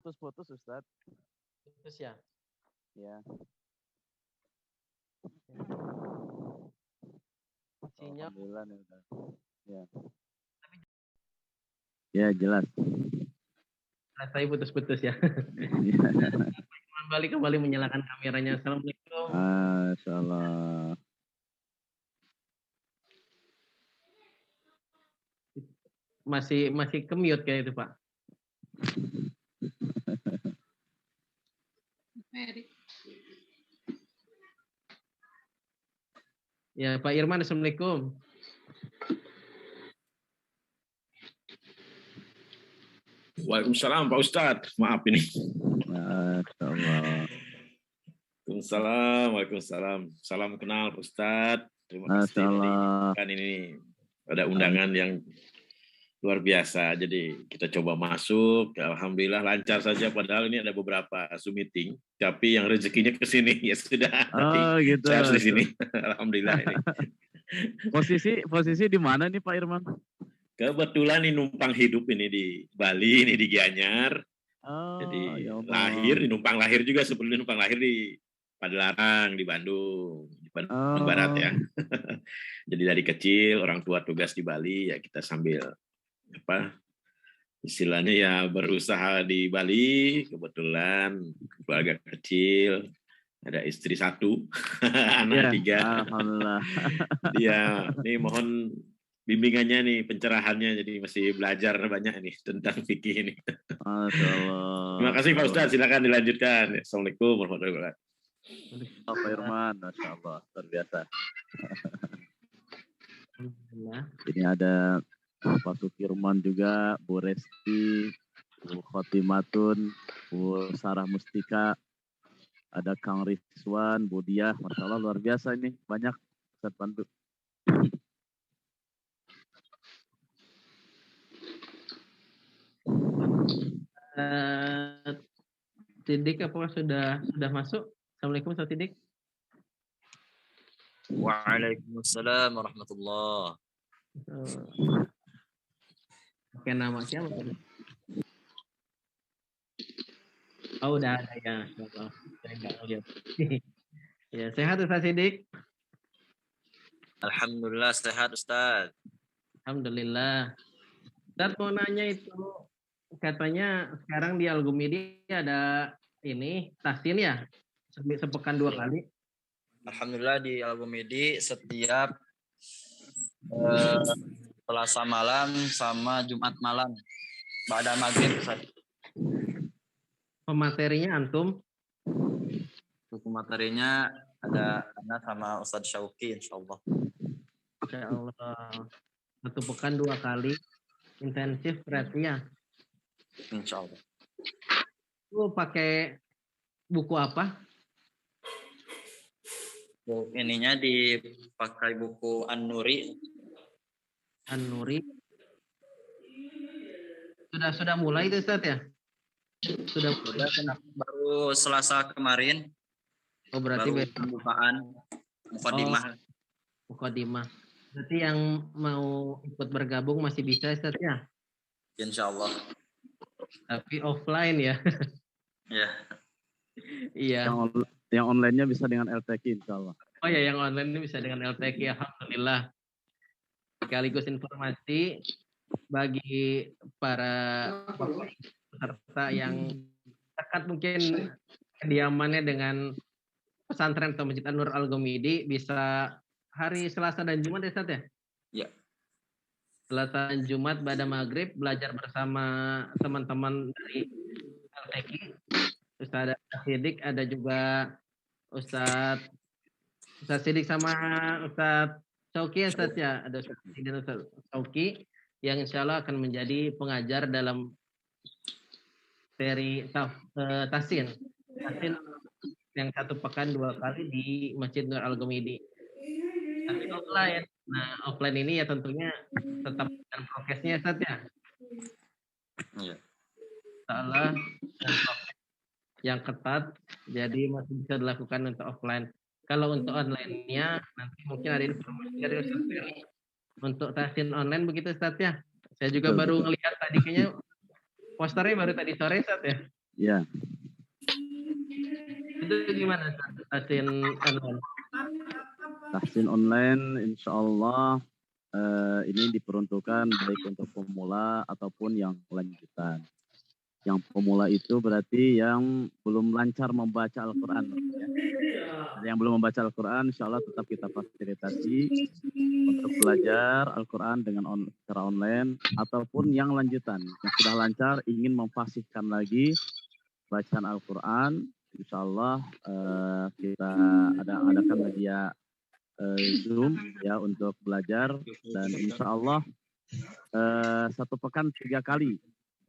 Putus-putus Ustaz. Putus ya? Ya. Sinyal. Alhamdulillah nih Ustaz. Ya. Ya jelas. Rasanya putus-putus ya. Kembali menyalakan kameranya. Assalamualaikum. Masyaallah. Masih ke-mute kayak itu, Pak. Ya, Pak Irman, Assalamualaikum. Waalaikumsalam Pak Ustadz. Maaf ini. Masyaallah. Waalaikumsalam. Salam kenal Pak Ustadz. Terima kasih. Kan ini ada undangan yang luar biasa. Jadi kita coba masuk. Alhamdulillah lancar saja. Padahal ini ada beberapa Zoom meeting. Tapi yang rezekinya ke sini ya sudah. Oh gitu. Saya harus di sini. Alhamdulillah ini. Posisi di mana nih Pak Irman? Kebetulan ini numpang hidup ini di Bali, ini di Gianyar. Oh, jadi ya lahir, numpang lahir juga sebelum numpang lahir di Padalarang, di Bandung Barat ya. Jadi dari kecil orang tua tugas di Bali ya kita sambil istilahnya ya berusaha di Bali. Kebetulan keluarga kecil, ada istri 1, anak 3. Alhamdulillah. Dia nih mohon bimbingannya nih, pencerahannya, jadi masih belajar banyak nih tentang fikih ini. Masyaallah. Terima kasih Pak Ustadz, silakan dilanjutkan. Assalamualaikum warahmatullahi wabarakatuh. Pak Irman, masyaallah, luar biasa. Ini ada Pak Sukirman juga, Bu Resti, Bu Khotimatun, Bu Sarah Mustika, ada Kang Rizwan, Bu Diah, masyaallah luar biasa ini, banyak Ustaz Pandu. Tidik apakah sudah masuk? Assalamualaikum Ustaz Tidik. Waalaikumsalam warahmatullah. Pakai nama siapa tadi? Oh udah ada ya. Saya nggak lihat. Ya sehat Ustaz Tidik. Alhamdulillah sehat Ustaz. Alhamdulillah. Ustaz mau nanya itu, katanya sekarang di Al-Ghumidi ada ini tahsin ya, sepekan 2 kali. Alhamdulillah di Al-Ghumidi setiap Selasa malam sama Jumat malam pada maghrib Ustaz. Pematerinya antum? Buku materinya ada Ana sama Ustadz Syauki insyaallah. Insyaallah. 1 pekan 2 kali intensif berarti ya. Insyaallah. Lu pakai buku apa? Ininya dipakai buku An-Nuri. An-Nuri. Sudah mulai itu Ustaz ya? Sudah baru Selasa kemarin. Oh berarti baru pembukaan mukadimah. Berarti yang mau ikut bergabung masih bisa Ustaz ya? Insyaallah. Tapi offline ya. Ya. Iya. Yang online-nya bisa dengan LTQ insyaallah. Oh ya, yang online ini bisa dengan LTQ, alhamdulillah. Sekaligus informasi bagi para peserta yang dekat mungkin kediamannya dengan pesantren atau Masjid An-Nur Al-Ghumidi bisa hari Selasa dan Jumat ya Ustaz ya? Ya. Selasa dan Jumat pada maghrib belajar bersama teman-teman dari LTQ. Ustaz Sidik, ada juga Ustaz Sidik sama Ustaz Sauki ya Ustaz ya. Ada Ustaz Sidik dan Ustaz Sauki yang insya Allah akan menjadi pengajar dalam seri tahsin yang 1 pekan 2 kali di Masjid Nur Al-Ghumidi. Tapi offline. Nah offline ini ya tentunya tetap dengan prokesnya Ustaz ya. Iya. Salah dan prokes yang ketat, jadi masih bisa dilakukan untuk offline. Kalau untuk online-nya nanti mungkin ada informasi dari Ustaz Ferry untuk tahsin online begitu Ustaz ya. Saya juga baru ngelihat tadi kayaknya posternya baru tadi sore Ustaz ya. Ya. Itu gimana tahsin online? Tahsin online insya Allah ini diperuntukkan baik untuk pemula ataupun yang lanjutan. Yang pemula itu berarti yang belum lancar membaca Al-Quran. Ya. Yang belum membaca Al-Quran insya Allah tetap kita fasilitasi untuk belajar Al-Quran dengan secara online, ataupun yang lanjutan yang sudah lancar ingin memfasihkan lagi bacaan Al-Quran, insya Allah kita adakan media Zoom ya untuk belajar, dan insya Allah 1 pekan 3 kali,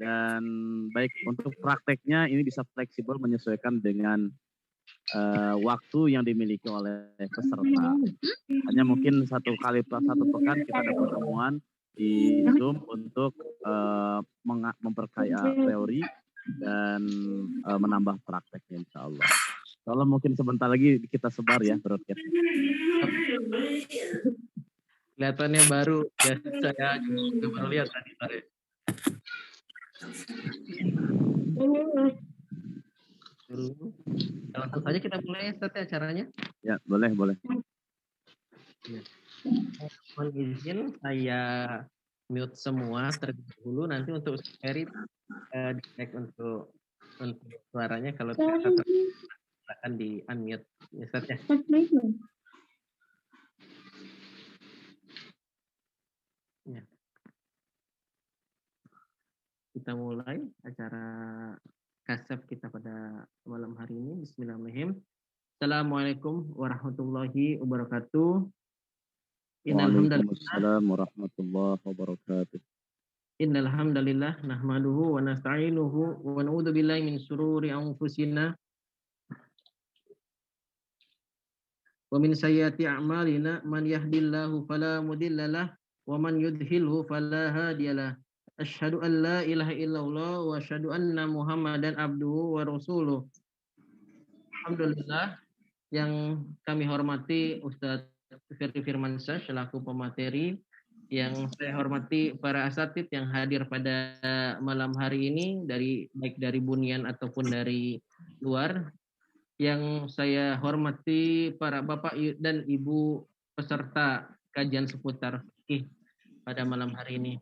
dan baik untuk prakteknya ini bisa fleksibel menyesuaikan dengan waktu yang dimiliki oleh peserta. Hanya mungkin 1 kali plus 1 pekan kita ada pertemuan di Zoom untuk memperkaya teori dan menambah prakteknya insya Allah. Kalau mungkin sebentar lagi kita sebar ya broadcast. Kelihatannya baru ya, saya juga baru lihat tadi sore. Langsung saja kita mulai acaranya. Ya, boleh. Ya. Mohon izin saya mute semua terlebih dahulu, nanti untuk Ferry dicek untuk suaranya, kalau tidak akan di unmute ya, Ustaz ya. Ya. Kita mulai acara kasab kita pada malam hari ini. Bismillahirrahmanirrahim. Assalamualaikum warahmatullahi wabarakatuh. Waalaikumsalam warahmatullahi wabarakatuh. Innal hamdalillah nahmaduhu wa nasta'inuhu wa na'udzu billahi min syururi anfusina wa min sayyiati a'malina, man yahdihillahu fala mudhillalah wa man yudhlilhu fala hadiyalah. Asyhadu an la ilaha illallah wa asyhadu anna Muhammadan abduhu wa rasuluh. Alhamdulillah, yang kami hormati Ustadz Ferry Firmansyah selaku pemateri, yang saya hormati para asatid yang hadir pada malam hari ini baik dari Bunian ataupun dari luar. Yang saya hormati para bapak dan ibu peserta kajian seputar fikih pada malam hari ini.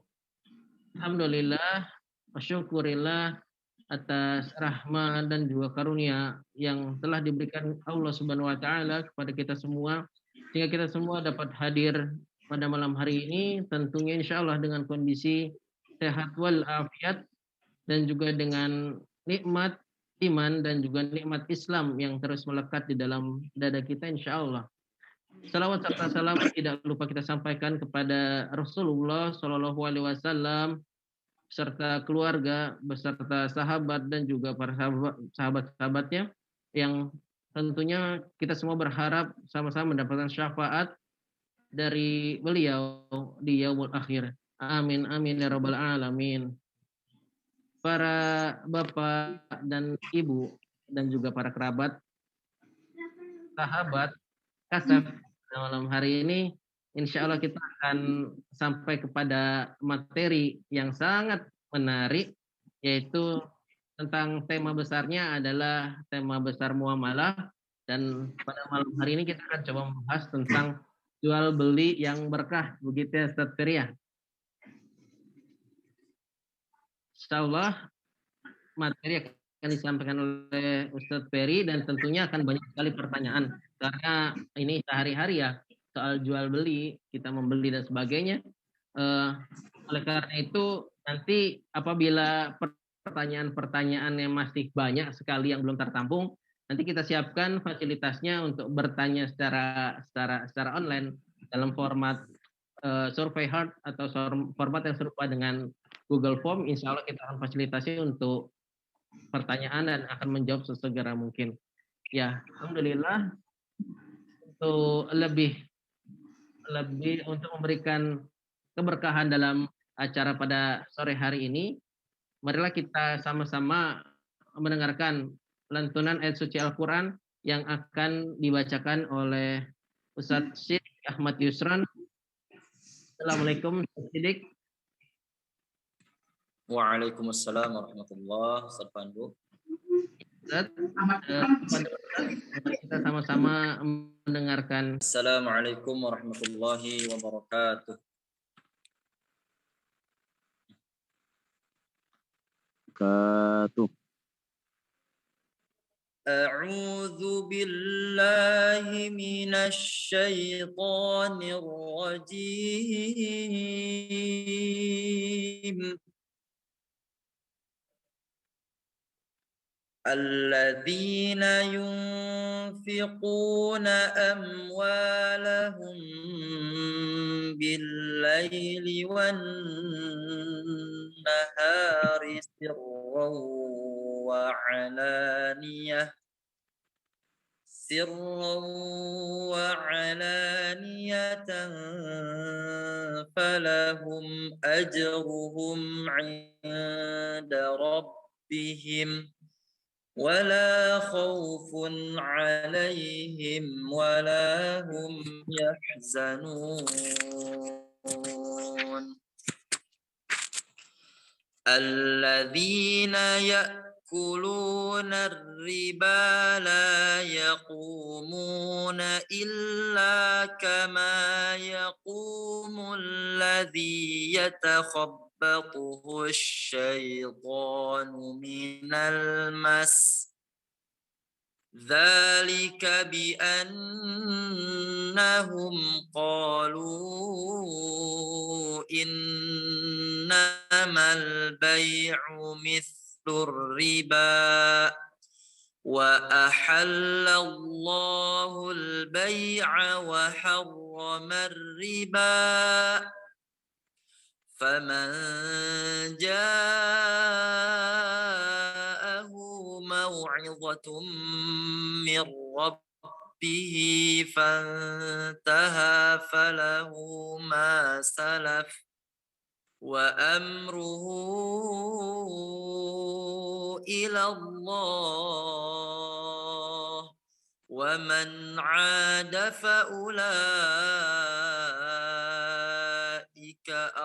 Alhamdulillah, syukurillah atas rahmat dan juga karunia yang telah diberikan Allah Subhanahu wa taala kepada kita semua, sehingga kita semua dapat hadir pada malam hari ini, tentunya insya Allah dengan kondisi sehat wal afiat, dan juga dengan nikmat iman dan juga nikmat Islam yang terus melekat di dalam dada kita insya Allah. Salawat serta salam tidak lupa kita sampaikan kepada Rasulullah Shallallahu Alaihi Wasallam beserta keluarga, beserta sahabat dan juga para sahabat-sahabatnya, yang tentunya kita semua berharap sama-sama mendapatkan syafaat dari beliau di yaumul akhir. Amin amin ya rabbal alamin. Para bapak dan ibu dan juga para kerabat, sahabat kasab, malam hari ini insya Allah kita akan sampai kepada materi yang sangat menarik, yaitu tentang tema besarnya adalah tema besar muamalah, dan pada malam hari ini kita akan coba membahas tentang jual beli yang berkah, begitu ya Ustaz Ferry ya. Insyaallah materi akan disampaikan oleh Ustaz Ferry, dan tentunya akan banyak sekali pertanyaan karena ini sehari-hari ya soal jual beli, kita membeli dan sebagainya. Oleh karena itu nanti apabila pertanyaan-pertanyaan yang masih banyak sekali yang belum tertampung, nanti kita siapkan fasilitasnya untuk bertanya secara online dalam format survei hard atau format yang serupa dengan Google Form. Insya Allah kita akan fasilitasi untuk pertanyaan dan akan menjawab sesegera mungkin. Ya, alhamdulillah, untuk lebih untuk memberikan keberkahan dalam acara pada sore hari ini, marilah kita sama-sama mendengarkan lantunan ayat suci Al-Quran yang akan dibacakan oleh Ustadz Siddiq Ahmad Yusran. Assalamualaikum Ustadz Siddiq. Waalaikumsalam warahmatullahi wabarakatuh. Ustaz, kita sama-sama mendengarkan. Assalamualaikum warahmatullahi wabarakatuh. A'udzu billahi minasy syaithanir rajim. الذين ينفقون أموالهم بالليل والنهار سرا وعلانية فلهم أجرهم عند ربهم ولا خوف عليهم ولا هم يحزنون الذين يأكلون الربا لا يقومون إلا كما يقوم الذي يتخبطه الشيطان من المس ذلك بأنهم قالوا إنما البيع مثل الربا وأحل الله البيع وحرم الربا فمن جاءه موعظة من ربه فانتهى فله ما سلف وأمره إلى الله ومن عاد فأولئك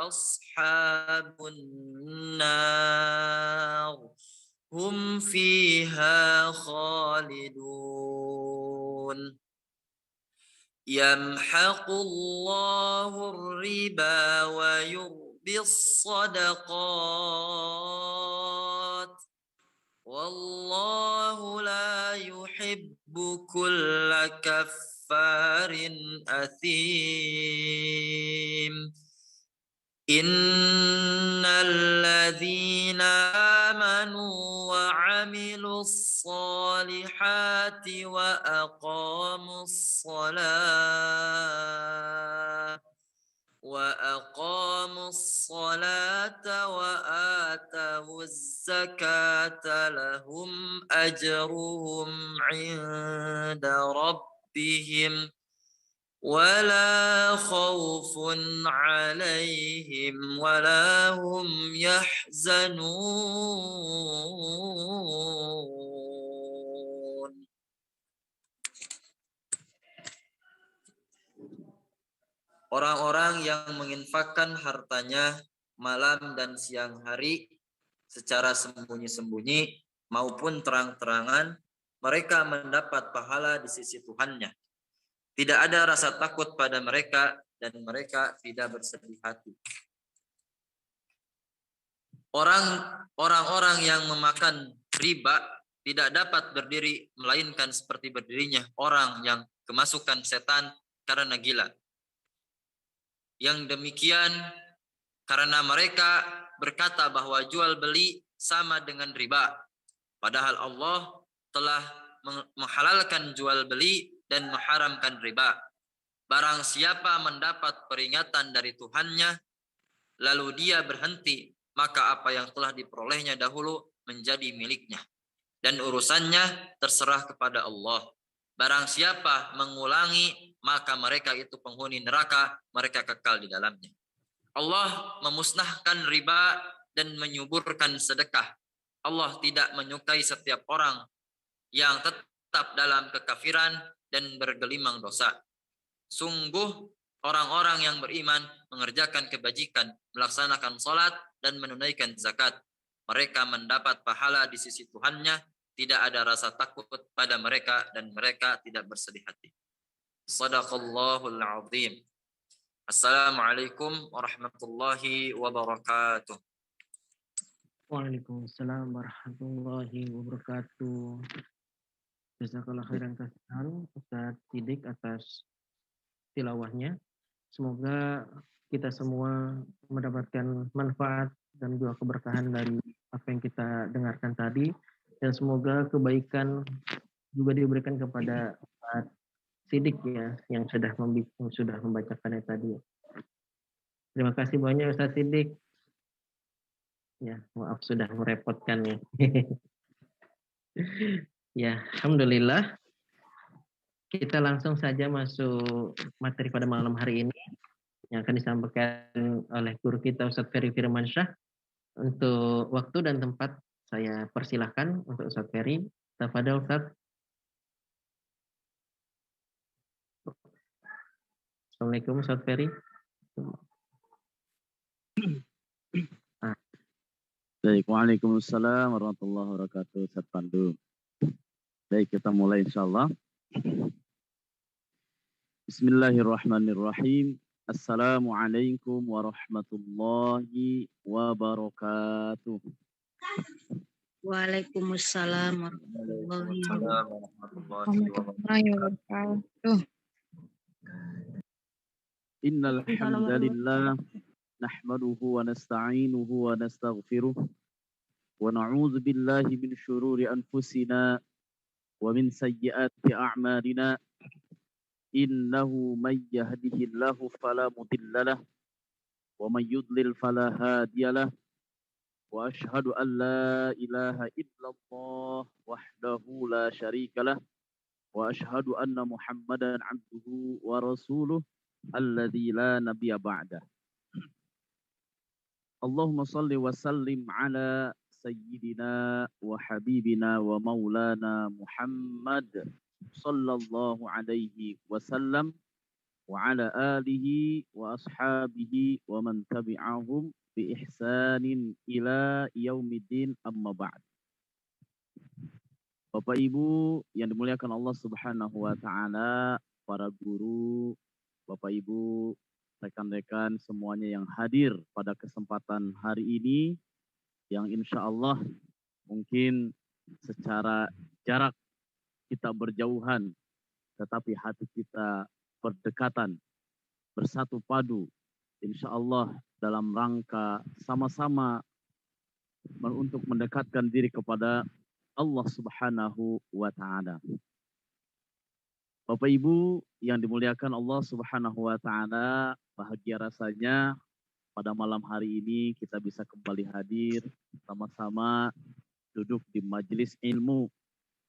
أصحاب النار هم فيها خالدون يمحق الله الربا ويربي الصدقات والله لا يحب كل كفار أثيم إن الذين آمنوا وعملوا الصالحات وأقاموا الصلاة وآتوا الزكاة لهم أجرهم عند ربهم ولا خوف عليهم ولا هم يحزنون. Orang-orang yang menginfakkan hartanya malam dan siang hari secara sembunyi-sembunyi maupun terang-terangan, mereka mendapat pahala di sisi Tuhannya. Tidak ada rasa takut pada mereka dan mereka tidak bersedih hati. Orang-orang yang memakan riba tidak dapat berdiri melainkan seperti berdirinya orang yang kemasukan setan karena gila. Yang demikian karena mereka berkata bahwa jual beli sama dengan riba. Padahal Allah telah menghalalkan jual beli dan mengharamkan riba. Barang siapa mendapat peringatan dari Tuhannya, lalu dia berhenti, maka apa yang telah diperolehnya dahulu menjadi miliknya. Dan urusannya terserah kepada Allah. Barang siapa mengulangi, maka mereka itu penghuni neraka, mereka kekal di dalamnya. Allah memusnahkan riba dan menyuburkan sedekah. Allah tidak menyukai setiap orang yang tetap dalam kekafiran dan bergelimang dosa. Sungguh orang-orang yang beriman mengerjakan kebajikan, melaksanakan salat dan menunaikan zakat. Mereka mendapat pahala di sisi Tuhannya tidak ada rasa takut pada mereka dan mereka tidak bersedih hati. Shadaqallahul azim. Assalamualaikum warahmatullahi wabarakatuh. Waalaikumsalam warahmatullahi wabarakatuh. Jazakallah khairan katsiran Ustaz Sidik atas tilawahnya. Semoga kita semua mendapatkan manfaat dan juga keberkahan dari apa yang kita dengarkan tadi, dan semoga kebaikan juga diberikan kepada Ustaz Sidik ya yang sudah membacakannya tadi. Terima kasih banyak Ustaz Sidik. Ya, maaf sudah merepotkan ya. Ya, alhamdulillah. Kita langsung saja masuk materi pada malam hari ini yang akan disampaikan oleh guru kita Ustadz Ferry Firmansyah. Untuk waktu dan tempat saya persilahkan untuk Ustadz Ferry. Tafadhol Ustadz. Assalamualaikum Ustadz Ferry. Baik, waalaikumsalam warahmatullahi wabarakatuh. Ustaz Pandu. Baik, kita mulai insyaallah. Bismillahirrahmanirrahim. Assalamualaikum warahmatullahi wabarakatuh. Waalaikumsalam warahmatullahi wabarakatuh. Innal hamdalillah nahmaduhu wa nasta'inuhu wa nastaghfiruh wa na'udzu billahi min syururi anfusina wa min sayyiati a'malina. Innahu may yahdihillahu fala mudilla lahu wa may yudlil fala hadiyalah. Wa ashhadu an la ilaha illallah wahdahu la syarikalah wa ashhadu anna Muhammadan 'abduhu wa rasuluh alladzi la nabiyya ba'dah. Allahumma salli wa sallim ala sayyidina wa habibina wa maulana Muhammad sallallahu alaihi wasallam wa ala alihi wa ashabihi wa man tabi'ahum bi ihsanin ila yaumiddin, amma ba'd. Bapak Ibu yang dimuliakan Allah Subhanahu wa taala, para guru, Bapak Ibu, rekan-rekan semuanya yang hadir pada kesempatan hari ini, yang insya Allah mungkin secara jarak kita berjauhan, tetapi hati kita berdekatan, bersatu padu, insya Allah dalam rangka sama-sama untuk mendekatkan diri kepada Allah Subhanahu wa Ta'ala. Bapak Ibu yang dimuliakan Allah Subhanahu wa Ta'ala, bahagia rasanya pada malam hari ini kita bisa kembali hadir sama-sama duduk di majelis ilmu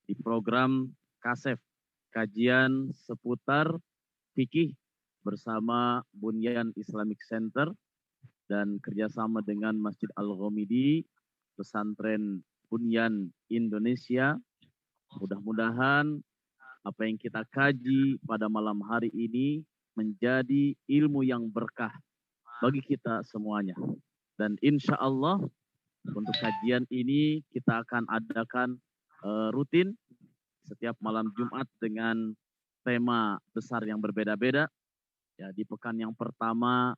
di program KASEF, kajian seputar fikih bersama Bunyan Islamic Center dan kerjasama dengan Masjid Al-Ghamidi, pesantren Bunyan Indonesia. Mudah-mudahan apa yang kita kaji pada malam hari ini menjadi ilmu yang berkah bagi kita semuanya. Dan insya Allah untuk kajian ini kita akan adakan rutin setiap malam Jumat dengan tema besar yang berbeda-beda. Ya, di pekan yang pertama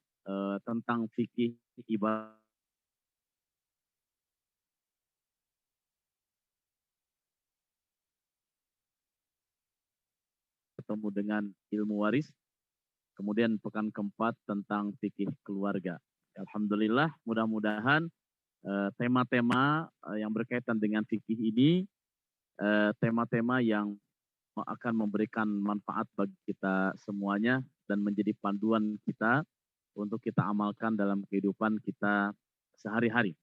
tentang fikih ibadah, ketemu dengan ilmu waris. Kemudian pekan keempat tentang fikih keluarga. Alhamdulillah, mudah-mudahan tema-tema yang berkaitan dengan fikih ini tema-tema yang akan memberikan manfaat bagi kita semuanya dan menjadi panduan kita untuk kita amalkan dalam kehidupan kita sehari-hari.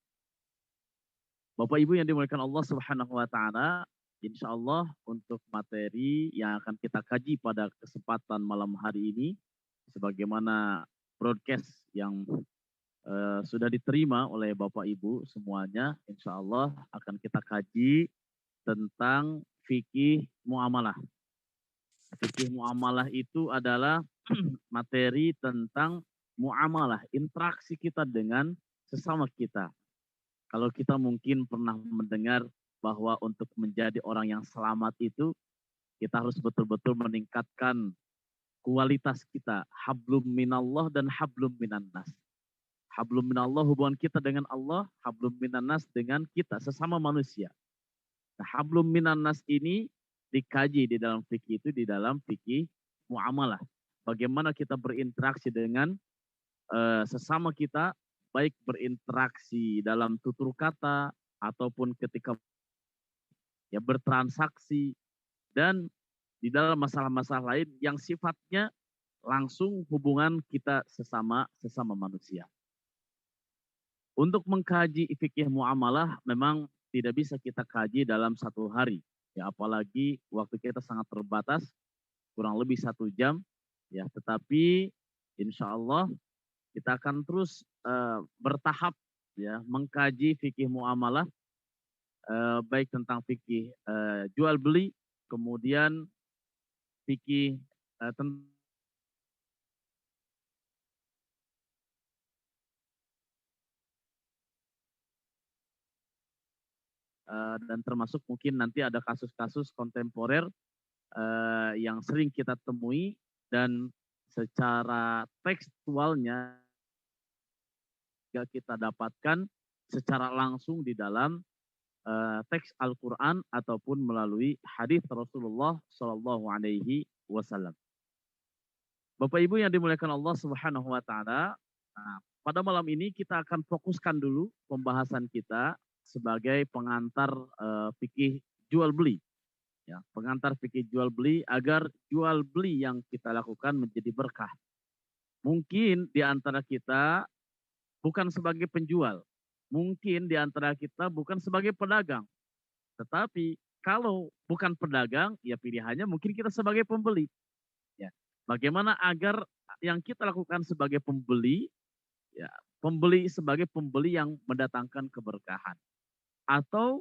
Bapak Ibu yang dimuliakan Allah Subhanahu wa Ta'ala, insya Allah untuk materi yang akan kita kaji pada kesempatan malam hari ini, sebagaimana broadcast yang sudah diterima oleh Bapak Ibu semuanya, insya Allah akan kita kaji tentang fikih muamalah. Fikih muamalah itu adalah materi tentang muamalah, interaksi kita dengan sesama kita. Kalau kita mungkin pernah mendengar bahwa untuk menjadi orang yang selamat itu kita harus betul-betul meningkatkan kualitas kita. Hablum minallah dan hablum minannas. Hablum minallah hubungan kita dengan Allah, hablum minannas dengan kita sesama manusia. Nah, hablum minannas ini dikaji di dalam fikih itu, di dalam fikih muamalah. Bagaimana kita berinteraksi dengan sesama kita, baik berinteraksi dalam tutur kata ataupun ketika ya bertransaksi, dan di dalam masalah-masalah lain yang sifatnya langsung hubungan kita sesama manusia. Untuk mengkaji fikih muamalah memang tidak bisa kita kaji dalam satu hari. Ya, apalagi waktu kita sangat terbatas, kurang lebih 1 jam. Ya, tetapi insya Allah kita akan terus bertahap ya mengkaji fikih muamalah, baik tentang fikih jual beli, kemudian fikih dan termasuk mungkin nanti ada kasus-kasus kontemporer yang sering kita temui dan secara tekstualnya kita dapatkan secara langsung di dalam teks Al-Quran ataupun melalui hadis Rasulullah Shallallahu Alaihi Wasallam. Bapak Ibu yang dimuliakan Allah Subhanahu Wa Taala, pada malam ini kita akan fokuskan dulu pembahasan kita sebagai pengantar fikih jual beli, ya, pengantar fikih jual beli agar jual beli yang kita lakukan menjadi berkah. Mungkin di antara kita bukan sebagai penjual, mungkin di antara kita bukan sebagai pedagang, tetapi kalau bukan pedagang, ya pilihannya mungkin kita sebagai pembeli. Ya, bagaimana agar yang kita lakukan sebagai pembeli, ya, pembeli sebagai pembeli yang mendatangkan keberkahan, atau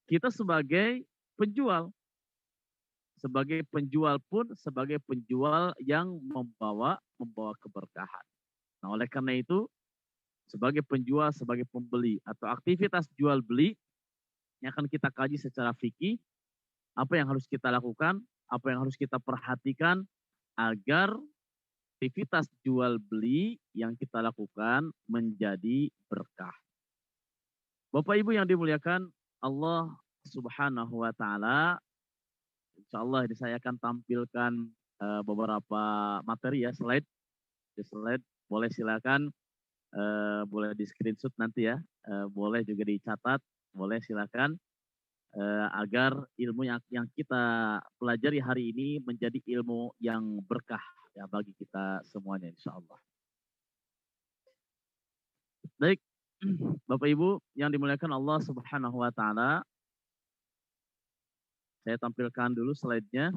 kita sebagai penjual pun sebagai penjual yang membawa keberkahan. Nah, oleh karena itu sebagai penjual, sebagai pembeli atau aktivitas jual beli yang akan kita kaji secara fikih, apa yang harus kita lakukan, apa yang harus kita perhatikan agar aktivitas jual beli yang kita lakukan menjadi berkah. Bapak Ibu yang dimuliakan Allah Subhanahu Wa Taala, insya Allah ini saya akan tampilkan beberapa materi ya, slide. Di slide boleh silakan, boleh di screenshot nanti ya, boleh juga dicatat, boleh silakan, agar ilmu yang kita pelajari hari ini menjadi ilmu yang berkah ya bagi kita semuanya insya Allah. Baik, Bapak Ibu yang dimuliakan Allah Subhanahu Wa Taala, saya tampilkan dulu slide-nya.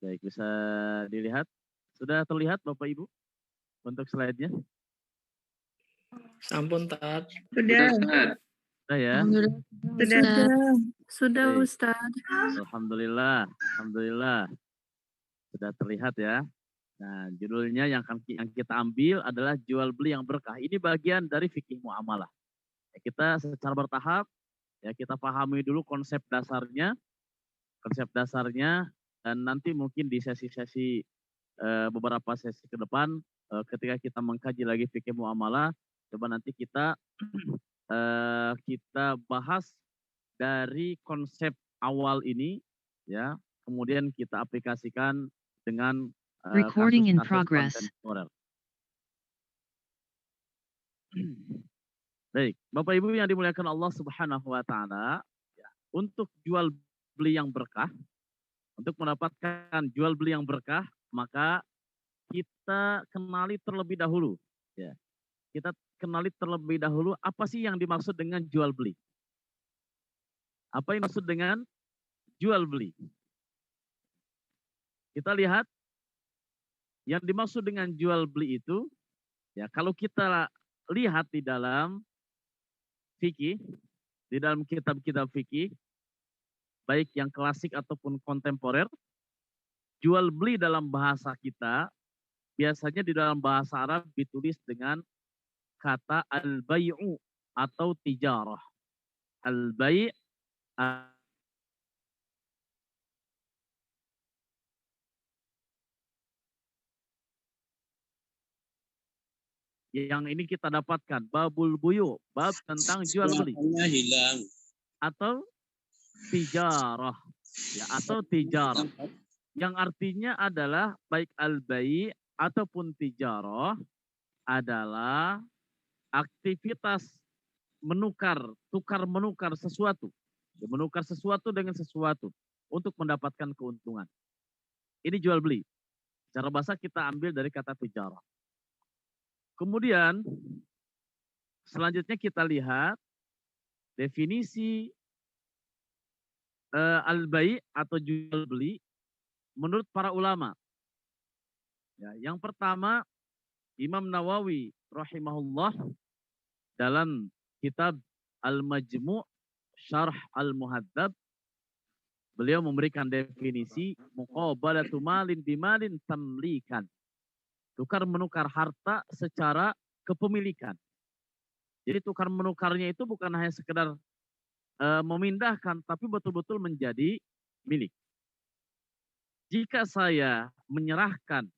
Baik, bisa dilihat. Sudah terlihat Bapak Ibu untuk slide-nya? Sampun, Tat. Sudah. Sudah ya? Sudah, Baik. Ustaz. Alhamdulillah. Sudah terlihat ya. Nah, judulnya yang kita ambil adalah jual beli yang berkah. Ini bagian dari fikih muamalah. Ya, kita secara bertahap ya kita pahami dulu konsep dasarnya, dan nanti mungkin di sesi-sesi beberapa sesi ke depan ketika kita mengkaji lagi fikih muamalah, coba nanti kita kita bahas dari konsep awal ini ya, kemudian kita aplikasikan dengan Recording in progress. Baik, Bapak Ibu yang dimuliakan Allah Subhanahu Wa Taala, ya, untuk jual beli yang berkah, untuk mendapatkan jual beli yang berkah, maka kita kenali terlebih dahulu, ya. Kita kenali terlebih dahulu apa sih yang dimaksud dengan jual beli? Apa yang dimaksud dengan jual beli? Kita lihat yang dimaksud dengan jual beli itu, ya kalau kita lihat di dalam fikih, di dalam kitab-kitab fikih, baik yang klasik ataupun kontemporer, jual beli dalam bahasa kita, biasanya di dalam bahasa Arab ditulis dengan kata al-bay'u atau tijarah. Al-bay' yang ini kita dapatkan babul buyu, bab tentang jual beli hilang atau tijarah, ya, atau tijarah yang artinya adalah baik al-bai' ataupun tijarah adalah aktivitas menukar, tukar menukar sesuatu, ya, menukar sesuatu dengan sesuatu untuk mendapatkan keuntungan. Ini jual beli. Cara bahasa kita ambil dari kata tijarah. Kemudian selanjutnya kita lihat definisi al-bai' atau jual beli menurut para ulama. Ya, yang pertama Imam Nawawi rahimahullah dalam kitab Al-Majmu' Syarh Al-Muhadzab beliau memberikan definisi muqabalatu malin bimalin tamlikan. Tukar menukar harta secara kepemilikan. Jadi tukar menukarnya itu bukan hanya sekedar memindahkan, tapi betul-betul menjadi milik. Jika saya menyerahkan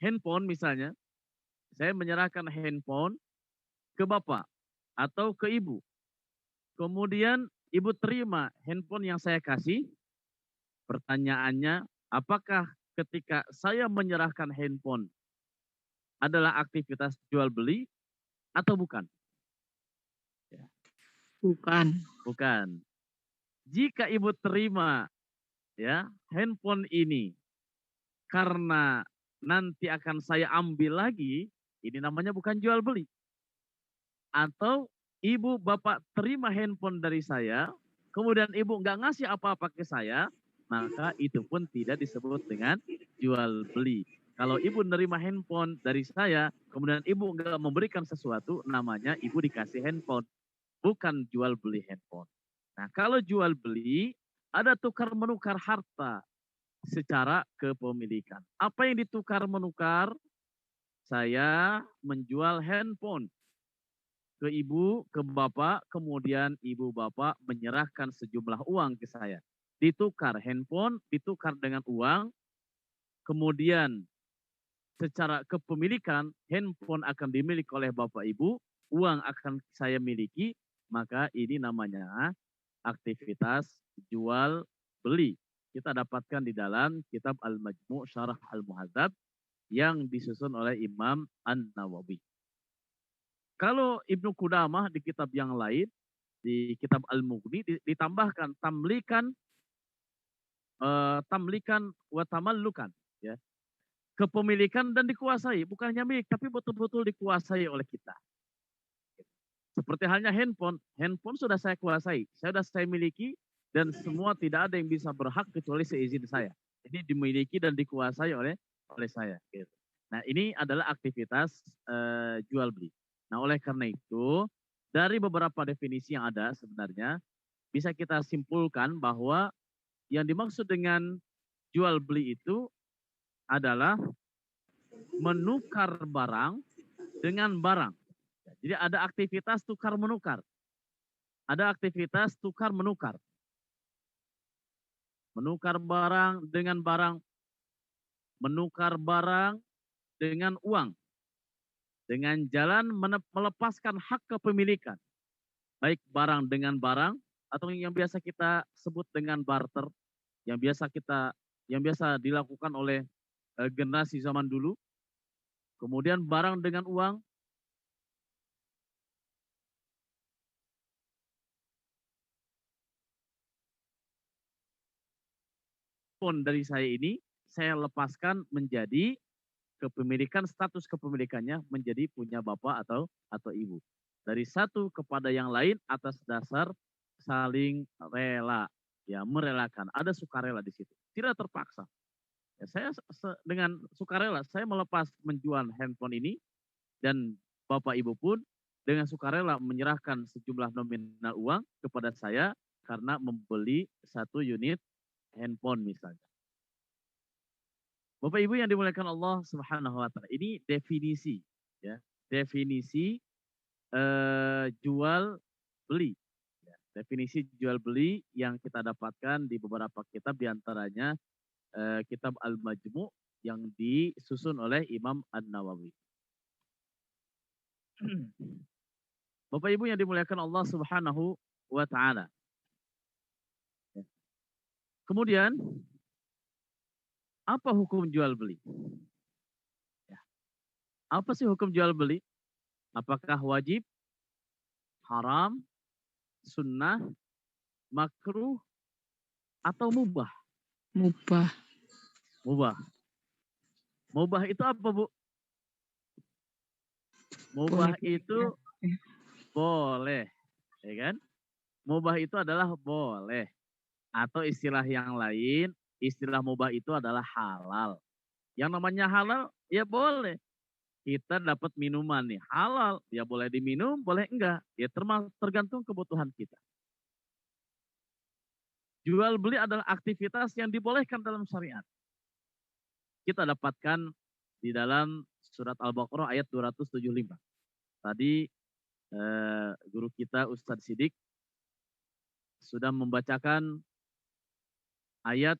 handphone misalnya, saya menyerahkan handphone ke bapak atau ke ibu. Kemudian ibu terima handphone yang saya kasih. Pertanyaannya, apakah ketika saya menyerahkan handphone adalah aktivitas jual beli atau bukan? Ya. Bukan. Bukan. Jika ibu terima ya handphone ini karena nanti akan saya ambil lagi, ini namanya bukan jual beli. Atau ibu bapak terima handphone dari saya, kemudian ibu nggak ngasih apa-apa ke saya, maka itu pun tidak disebut dengan jual beli. Kalau ibu menerima handphone dari saya, kemudian ibu nggak memberikan sesuatu, namanya ibu dikasih handphone. Bukan jual beli handphone. Nah, kalau jual beli, ada tukar menukar harta secara kepemilikan. Apa yang ditukar menukar? Saya menjual handphone ke ibu, ke bapak, kemudian ibu bapak menyerahkan sejumlah uang ke saya. Ditukar handphone, ditukar dengan uang, kemudian secara kepemilikan handphone akan dimiliki oleh bapak ibu, uang akan saya miliki, maka ini namanya aktivitas jual beli. Kita dapatkan di dalam kitab Al-Majmu' Syarah Al-Muhadzab yang disusun oleh Imam An-Nawawi. Kalau Ibnu Qudamah di kitab yang lain, di kitab Al-Mughni ditambahkan tamlikan wa tamallukan, ya. Kepemilikan dan dikuasai, bukan hanya milik tapi betul-betul dikuasai oleh kita. Seperti halnya handphone, handphone sudah saya kuasai, sudah saya miliki dan semua tidak ada yang bisa berhak kecuali seizin saya. Ini dimiliki dan dikuasai oleh saya. Gitu. Nah, ini adalah aktivitas jual beli. Nah, oleh karena itu dari beberapa definisi yang ada sebenarnya bisa kita simpulkan bahwa yang dimaksud dengan jual beli itu adalah menukar barang dengan barang. Jadi ada aktivitas tukar menukar. Ada aktivitas tukar menukar. Menukar barang dengan barang. Menukar barang dengan uang. Dengan jalan melepaskan hak kepemilikan. Baik barang dengan barang atau yang biasa kita sebut dengan barter. Yang biasa dilakukan oleh generasi zaman dulu. Kemudian barang dengan uang. Handphone dari saya ini saya lepaskan menjadi kepemilikan, status kepemilikannya menjadi punya bapak atau ibu. Dari satu kepada yang lain atas dasar saling rela, ya, merelakan. Ada sukarela di situ, tidak terpaksa. Ya, saya dengan sukarela saya melepas menjual handphone ini dan bapak ibu pun dengan sukarela menyerahkan sejumlah nominal uang kepada saya karena membeli satu unit handphone misalnya. Bapak Ibu yang dimuliakan Allah Subhanahu wa taala, ini definisi, ya. definisi jual beli. Definisi jual beli yang kita dapatkan di beberapa kitab, diantaranya kitab Al-Majmu' yang disusun oleh Imam An-Nawawi. Bapak Ibu yang dimuliakan Allah Subhanahu wa Ta'ala. Kemudian, apa hukum jual beli? Apa sih hukum jual beli? Apakah wajib, haram, sunnah, makruh, atau mubah? Mubah. Mubah. Mubah itu apa, Bu? Mubah itu boleh, ya kan? Mubah itu adalah boleh. Atau istilah yang lain, istilah mubah itu adalah halal. Yang namanya halal, ya boleh. Kita dapat minuman nih, halal. Ya boleh diminum, boleh enggak. Ya tergantung kebutuhan kita. Jual beli adalah aktivitas yang dibolehkan dalam syariat. Kita dapatkan di dalam surat Al-Baqarah ayat 275. Tadi guru kita Ustadz Sidik sudah membacakan ayat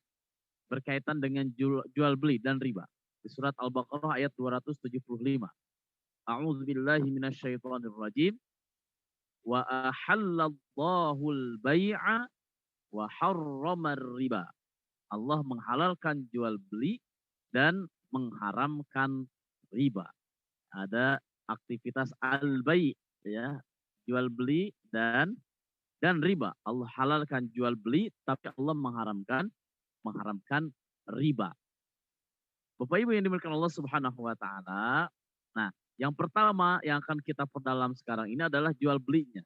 berkaitan dengan jual beli dan riba. Di surat Al-Baqarah ayat 275. A'udzubillahi minasyaitonirrajim. Wa ahallallahu al-bai'a wa harramar riba. Allah menghalalkan jual beli dan mengharamkan riba. Ada aktivitas al-bai', ya, jual beli dan riba. Allah halalkan jual beli, tapi Allah mengharamkan riba. Bapak Ibu yang dimuliakan Allah Subhanahu wa Ta'ala. Nah, yang pertama yang akan kita perdalam sekarang ini adalah jual belinya.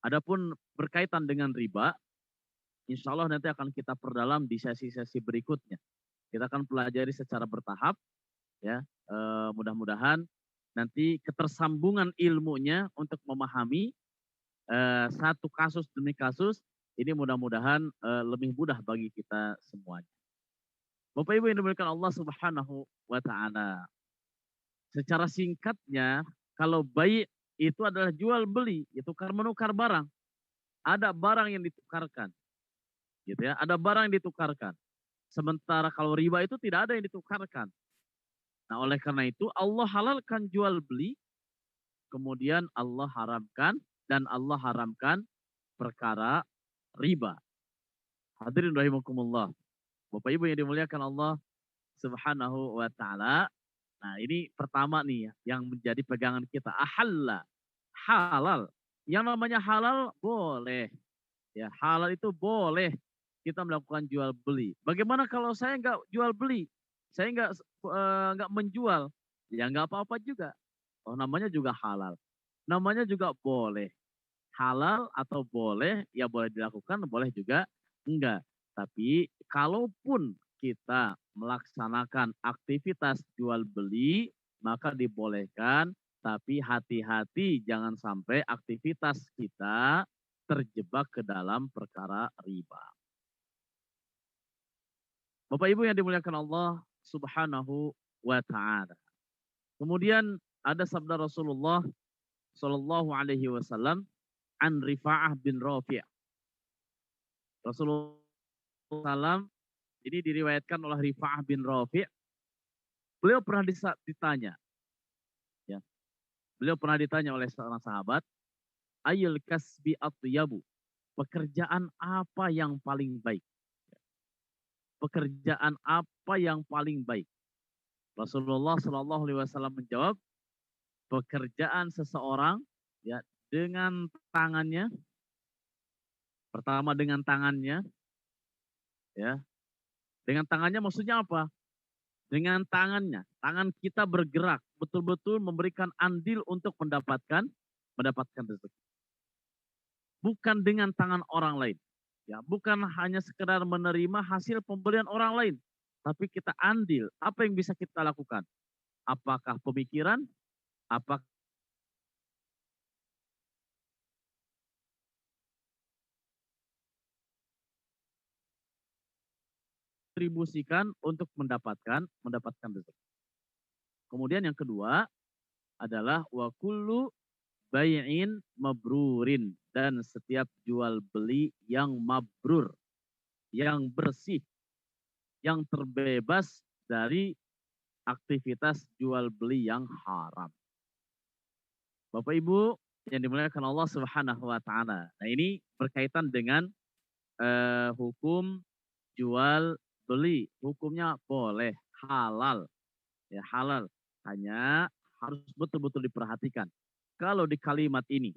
Adapun berkaitan dengan riba, insya Allah nanti akan kita perdalam di sesi-sesi berikutnya. Kita akan pelajari secara bertahap, ya. Mudah-mudahan nanti ketersambungan ilmunya untuk memahami satu kasus demi kasus ini mudah-mudahan lebih mudah bagi kita semuanya. Bapak Ibu yang dimuliakan Allah Subhanahu wa Ta'ala. Secara singkatnya, kalau bai' itu adalah jual beli, itu menukar barang. Ada barang yang ditukarkan. Gitu ya, ada barang yang ditukarkan. Sementara kalau riba itu tidak ada yang ditukarkan. Nah, oleh karena itu Allah halalkan jual beli, kemudian Allah haramkan perkara riba. Hadirin rahimakumullah. Bapak Ibu yang dimuliakan Allah Subhanahu wa Ta'ala. Nah, ini pertama nih yang menjadi pegangan kita. Ahalla, halal. Yang namanya halal boleh. Ya, halal itu boleh kita melakukan jual beli. Bagaimana kalau saya nggak jual beli? Saya nggak menjual. Ya nggak apa-apa juga. Oh, namanya juga halal. Namanya juga boleh. Halal atau boleh, ya boleh dilakukan, boleh juga enggak. Tapi kalaupun kita melaksanakan aktivitas jual beli, maka dibolehkan. Tapi hati-hati jangan sampai aktivitas kita terjebak ke dalam perkara riba. Bapak Ibu yang dimuliakan Allah Subhanahu wa Ta'ala. Kemudian ada sabda Rasulullah Sallallahu Alaihi Wasallam an Rifa'ah bin Rafi'. Rasulullah SAW ini diriwayatkan oleh Rifa'ah bin Rafi'. Beliau pernah ditanya, ya, beliau pernah ditanya oleh seorang sahabat, ayul kasbi atyabu, pekerjaan apa yang paling baik? Pekerjaan apa yang paling baik? Rasulullah Shallallahu Alaihi Wasallam menjawab, pekerjaan seseorang, ya, dengan tangannya. Pertama dengan tangannya, ya, dengan tangannya maksudnya apa? Dengan tangannya, tangan kita bergerak, betul-betul memberikan andil untuk mendapatkan rezeki. Bukan dengan tangan orang lain. Ya, bukan hanya sekedar menerima hasil pembelian orang lain, tapi kita andil. Apa yang bisa kita lakukan? Apakah pemikiran? Apakah kontribusikan untuk mendapatkan rezeki? Kemudian yang kedua, adalah wa kullu bai'in mabrurin, dan setiap jual beli yang mabrur, yang bersih, yang terbebas dari aktivitas jual beli yang haram. Bapak Ibu yang dimuliakan Allah Subhanahu wa taala. Nah, ini berkaitan dengan hukum jual beli. Hukumnya boleh, halal. Ya, halal. Hanya harus betul-betul diperhatikan. Kalau di kalimat ini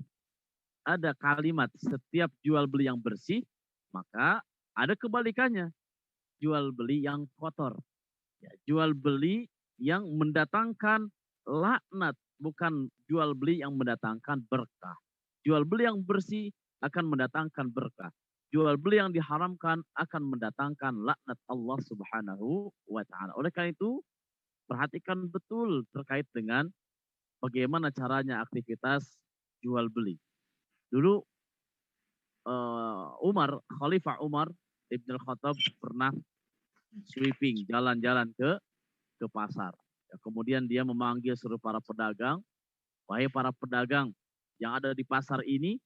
ada kalimat setiap jual beli yang bersih, maka ada kebalikannya, jual beli yang kotor. Ya, jual beli yang mendatangkan laknat, bukan jual beli yang mendatangkan berkah. Jual beli yang bersih akan mendatangkan berkah. Jual beli yang diharamkan akan mendatangkan laknat Allah Subhanahu wa taala. Oleh karena itu, perhatikan betul terkait dengan bagaimana caranya aktivitas jual beli. Dulu Khalifah Umar Ibn Khattab pernah sweeping, jalan-jalan ke pasar. Ya, kemudian dia memanggil seluruh para pedagang, wahai para pedagang yang ada di pasar ini,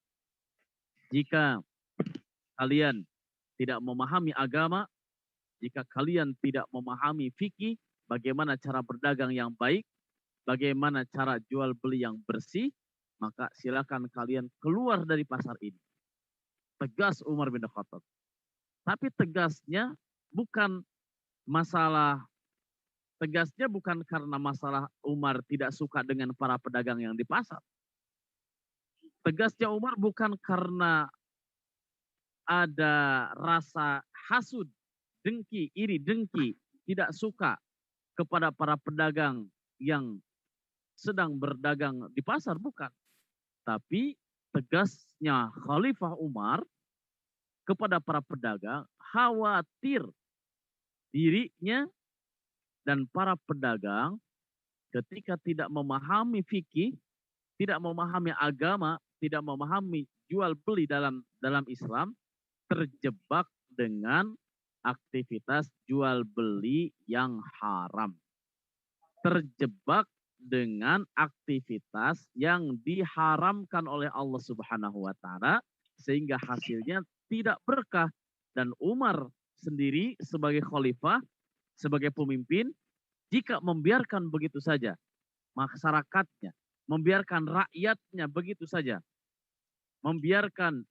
jika kalian tidak memahami agama, jika kalian tidak memahami fikih, bagaimana cara berdagang yang baik, bagaimana cara jual beli yang bersih, maka silakan kalian keluar dari pasar ini. Tegas Umar bin Khattab. Tapi tegasnya bukan karena masalah Umar tidak suka dengan para pedagang yang di pasar. Tegasnya Umar bukan karena ada rasa hasud, dengki, iri, dengki, tidak suka kepada para pedagang yang sedang berdagang di pasar, bukan. Tapi tegasnya Khalifah Umar kepada para pedagang, khawatir dirinya dan para pedagang ketika tidak memahami fikih, tidak memahami agama, tidak memahami jual beli dalam Islam, terjebak dengan aktivitas jual beli yang haram. Terjebak dengan aktivitas yang diharamkan oleh Allah Subhanahu wa taala, sehingga hasilnya tidak berkah. Dan Umar sendiri sebagai khalifah, sebagai pemimpin, jika membiarkan begitu saja masyarakatnya, membiarkan rakyatnya begitu saja, membiarkan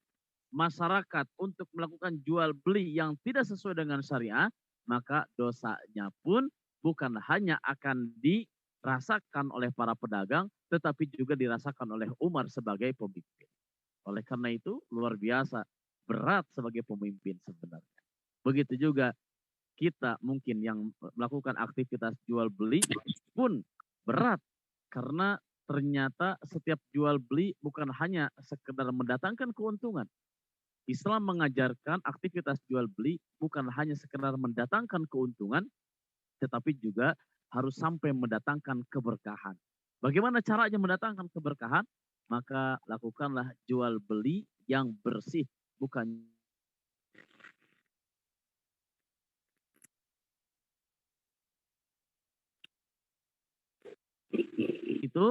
masyarakat untuk melakukan jual beli yang tidak sesuai dengan syariah, maka dosanya pun bukan hanya akan dirasakan oleh para pedagang, tetapi juga dirasakan oleh Umar sebagai pemimpin. Oleh karena itu, luar biasa berat sebagai pemimpin sebenarnya. Begitu juga kita mungkin yang melakukan aktivitas jual beli pun berat, karena ternyata setiap jual beli bukan hanya sekedar mendatangkan keuntungan. Islam mengajarkan aktivitas jual beli bukan hanya sekedar mendatangkan keuntungan, tetapi juga harus sampai mendatangkan keberkahan. Bagaimana caranya mendatangkan keberkahan? Maka lakukanlah jual beli yang bersih, bukan itu.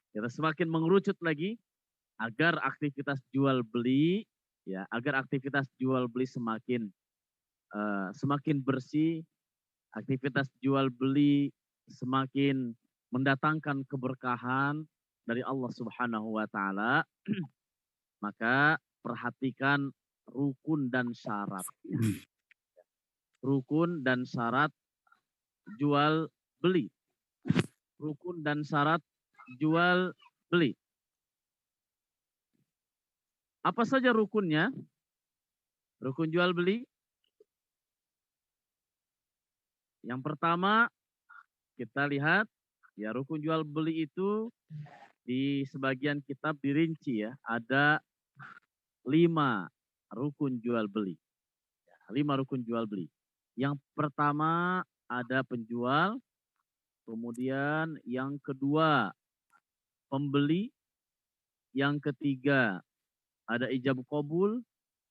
Kita semakin mengerucut lagi agar aktivitas jual beli, ya, agar aktivitas jual beli semakin bersih, aktivitas jual beli semakin mendatangkan keberkahan dari Allah Subhanahu wa taala. Maka perhatikan rukun dan syarat. Rukun dan syarat jual beli. Rukun dan syarat jual beli. Apa saja rukunnya? Rukun jual beli. Yang pertama, kita lihat, ya, rukun jual beli itu di sebagian kitab dirinci, ya. Ada 5 rukun jual beli. 5 rukun jual beli. Yang pertama ada penjual, kemudian yang kedua pembeli, yang ketiga ada ijab qabul,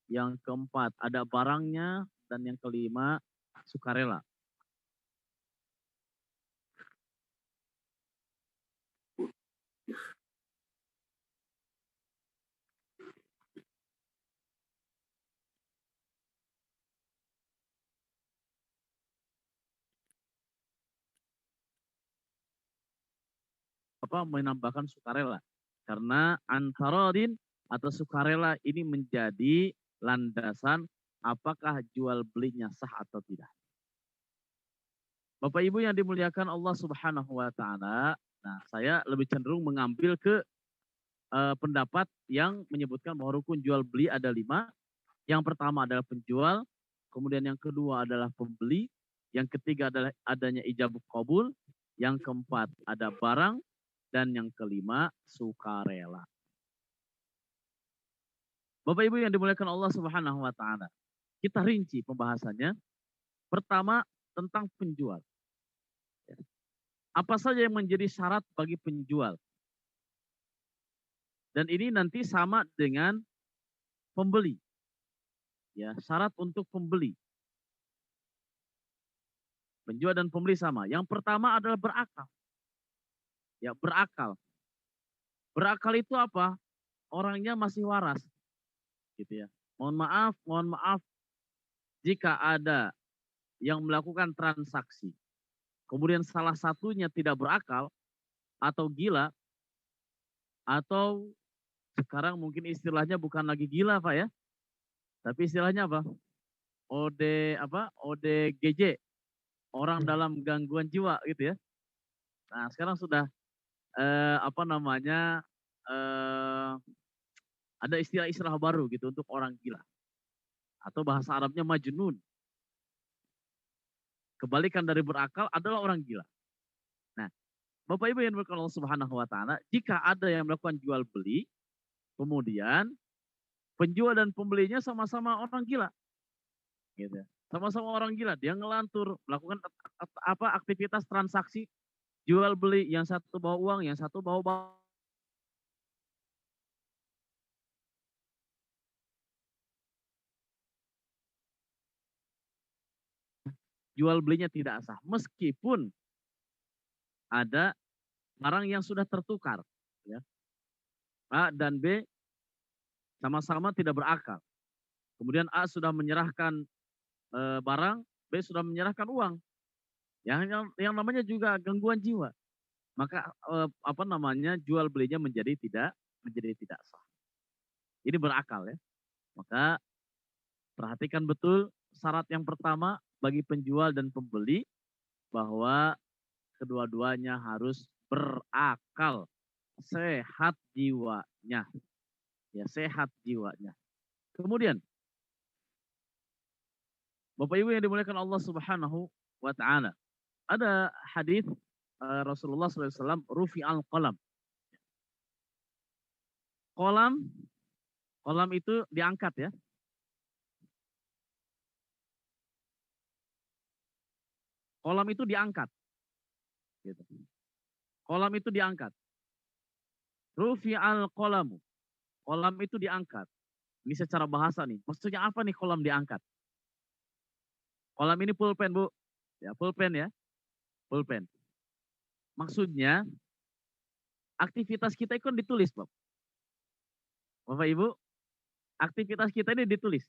yang keempat ada barangnya, dan yang kelima sukarela. menambahkan sukarela. Karena antarodin atau sukarela ini menjadi landasan apakah jual belinya sah atau tidak. Bapak Ibu yang dimuliakan Allah Subhanahu wa taala, nah saya lebih cenderung mengambil ke pendapat yang menyebutkan bahwa rukun jual beli ada 5. Yang pertama adalah penjual, kemudian yang kedua adalah pembeli, yang ketiga adalah adanya ijab qabul, yang keempat ada barang, dan yang kelima sukarela. Bapak Ibu yang dimuliakan Allah Subhanahu wa taala, kita rinci pembahasannya. Pertama tentang penjual. Apa saja yang menjadi syarat bagi penjual? Dan ini nanti sama dengan pembeli. Ya, syarat untuk pembeli. Penjual dan pembeli sama. Yang pertama adalah berakal. Ya, berakal. Berakal itu apa? Orangnya masih waras. Gitu ya. Mohon maaf jika ada yang melakukan transaksi. Kemudian salah satunya tidak berakal atau gila, atau sekarang mungkin istilahnya bukan lagi gila Pak ya. Tapi istilahnya apa? ODGJ. Orang dalam gangguan jiwa gitu ya. Nah, sekarang sudah ada istilah-istilah baru gitu untuk orang gila. Atau bahasa Arabnya majnun. Kebalikan dari berakal adalah orang gila. Nah, Bapak Ibu yang dimuliakan Allah Subhanahu wa taala, jika ada yang melakukan jual beli, kemudian penjual dan pembelinya sama-sama orang gila. Gitu. Sama-sama orang gila, dia ngelantur, melakukan aktivitas transaksi jual beli, yang satu bawa uang, yang satu bawa jual belinya tidak sah, meskipun ada barang yang sudah tertukar, ya. A dan B sama-sama tidak berakal. Kemudian A sudah menyerahkan barang, B sudah menyerahkan uang. Yang namanya juga gangguan jiwa. Maka jual belinya menjadi tidak sah. Ini berakal ya. Maka perhatikan betul syarat yang pertama bagi penjual dan pembeli bahwa kedua-duanya harus berakal, sehat jiwanya. Ya, sehat jiwanya. Kemudian Bapak Ibu yang dimuliakan Allah Subhanahu wa taala, ada hadis Rasulullah SAW, rufi al-qalam. Qalam itu diangkat ya. Qalam itu diangkat. Gitu. Qalam itu diangkat. Rufi al-qalamu. Qalam itu diangkat. Ini secara bahasa nih. Maksudnya apa nih qalam diangkat? Qalam ini pulpen, Bu. Ya, pulpen ya. Pulpen. Maksudnya aktivitas kita itu kan ditulis, Bapak Ibu. Aktivitas kita ini ditulis.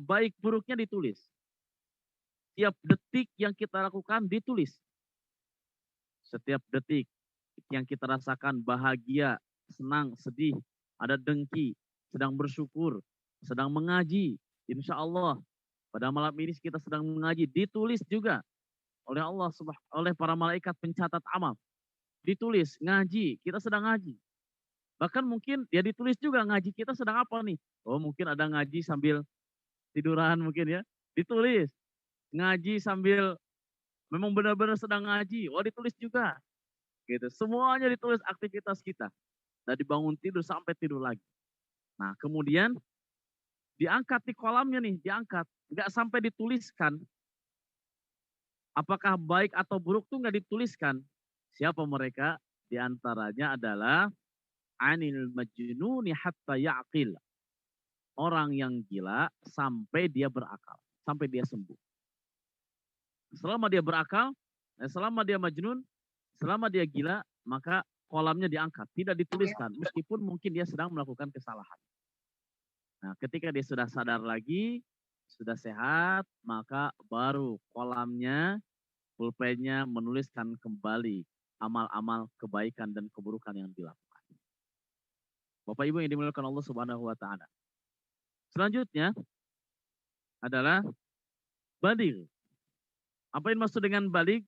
Baik buruknya ditulis. Setiap detik yang kita lakukan ditulis. Setiap detik yang kita rasakan bahagia, senang, sedih, ada dengki, sedang bersyukur, sedang mengaji, insya Allah pada malam ini kita sedang mengaji, ditulis juga oleh Allah, oleh para malaikat pencatat amal. Ditulis, ngaji, kita sedang ngaji. Bahkan mungkin ya ditulis juga ngaji kita sedang apa nih. Oh mungkin ada ngaji sambil tiduran mungkin ya. Ditulis. Ngaji sambil memang benar-benar sedang ngaji. Oh ditulis juga. Gitu. Semuanya ditulis aktivitas kita. Dari bangun tidur sampai tidur lagi. Nah kemudian diangkat di kolamnya nih. Diangkat. Nggak sampai dituliskan. Apakah baik atau buruk tuh nggak dituliskan. Siapa mereka? Di antaranya adalah anil majnuni hatta ya'qil. Orang yang gila sampai dia berakal. Sampai dia sembuh. Selama dia berakal, selama dia majnun, selama dia gila, maka kolamnya diangkat. Tidak dituliskan. Meskipun mungkin dia sedang melakukan kesalahan. Nah ketika dia sudah sadar lagi, sudah sehat, maka baru kolamnya pulpennya menuliskan kembali amal-amal kebaikan dan keburukan yang dilakukan. Bapak Ibu yang dimuliakan Allah Subhanahu wa taala. Selanjutnya adalah baligh. Apa yang dimaksud dengan baligh?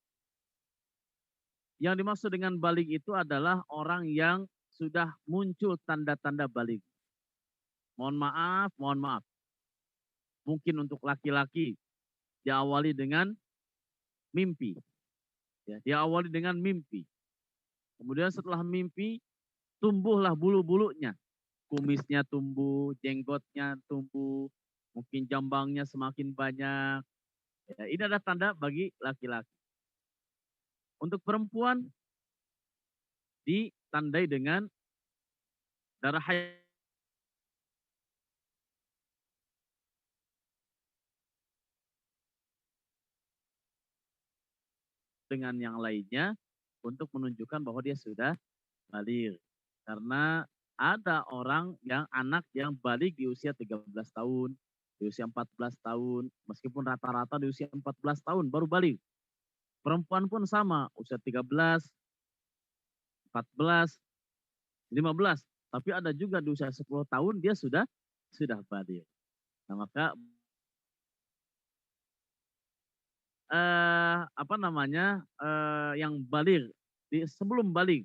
Yang dimaksud dengan baligh itu adalah orang yang sudah muncul tanda-tanda baligh. Mohon maaf. Mungkin untuk laki-laki diawali dengan mimpi. Ya, diawali dengan mimpi. Kemudian setelah mimpi, tumbuhlah bulu-bulunya. Kumisnya tumbuh, jenggotnya tumbuh, mungkin jambangnya semakin banyak. Ya, ini adalah tanda bagi laki-laki. Untuk perempuan, ditandai dengan darah haid. Dengan yang lainnya untuk menunjukkan bahwa dia sudah baligh. Karena ada orang yang anak yang baligh di usia 13 tahun, di usia 14 tahun, meskipun rata-rata di usia 14 tahun baru baligh. Perempuan pun sama, usia 13, 14, 15, tapi ada juga di usia 10 tahun dia sudah baligh. Nah, maka yang baligh sebelum baligh.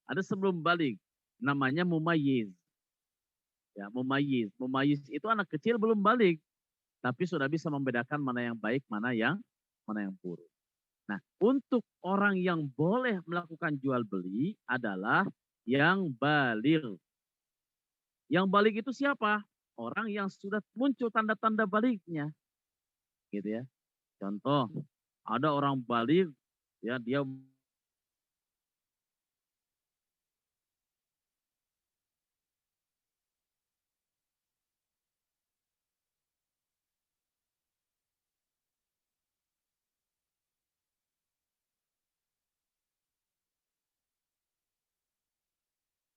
Ada sebelum baligh namanya mumayyiz. Ya, mumayyiz. Mumayyiz itu anak kecil belum baligh tapi sudah bisa membedakan mana yang baik, mana yang buruk. Nah, untuk orang yang boleh melakukan jual beli adalah yang baligh. Yang baligh itu siapa? Orang yang sudah muncul tanda-tanda balighnya. Gitu ya. Contoh, ada orang baligh ya dia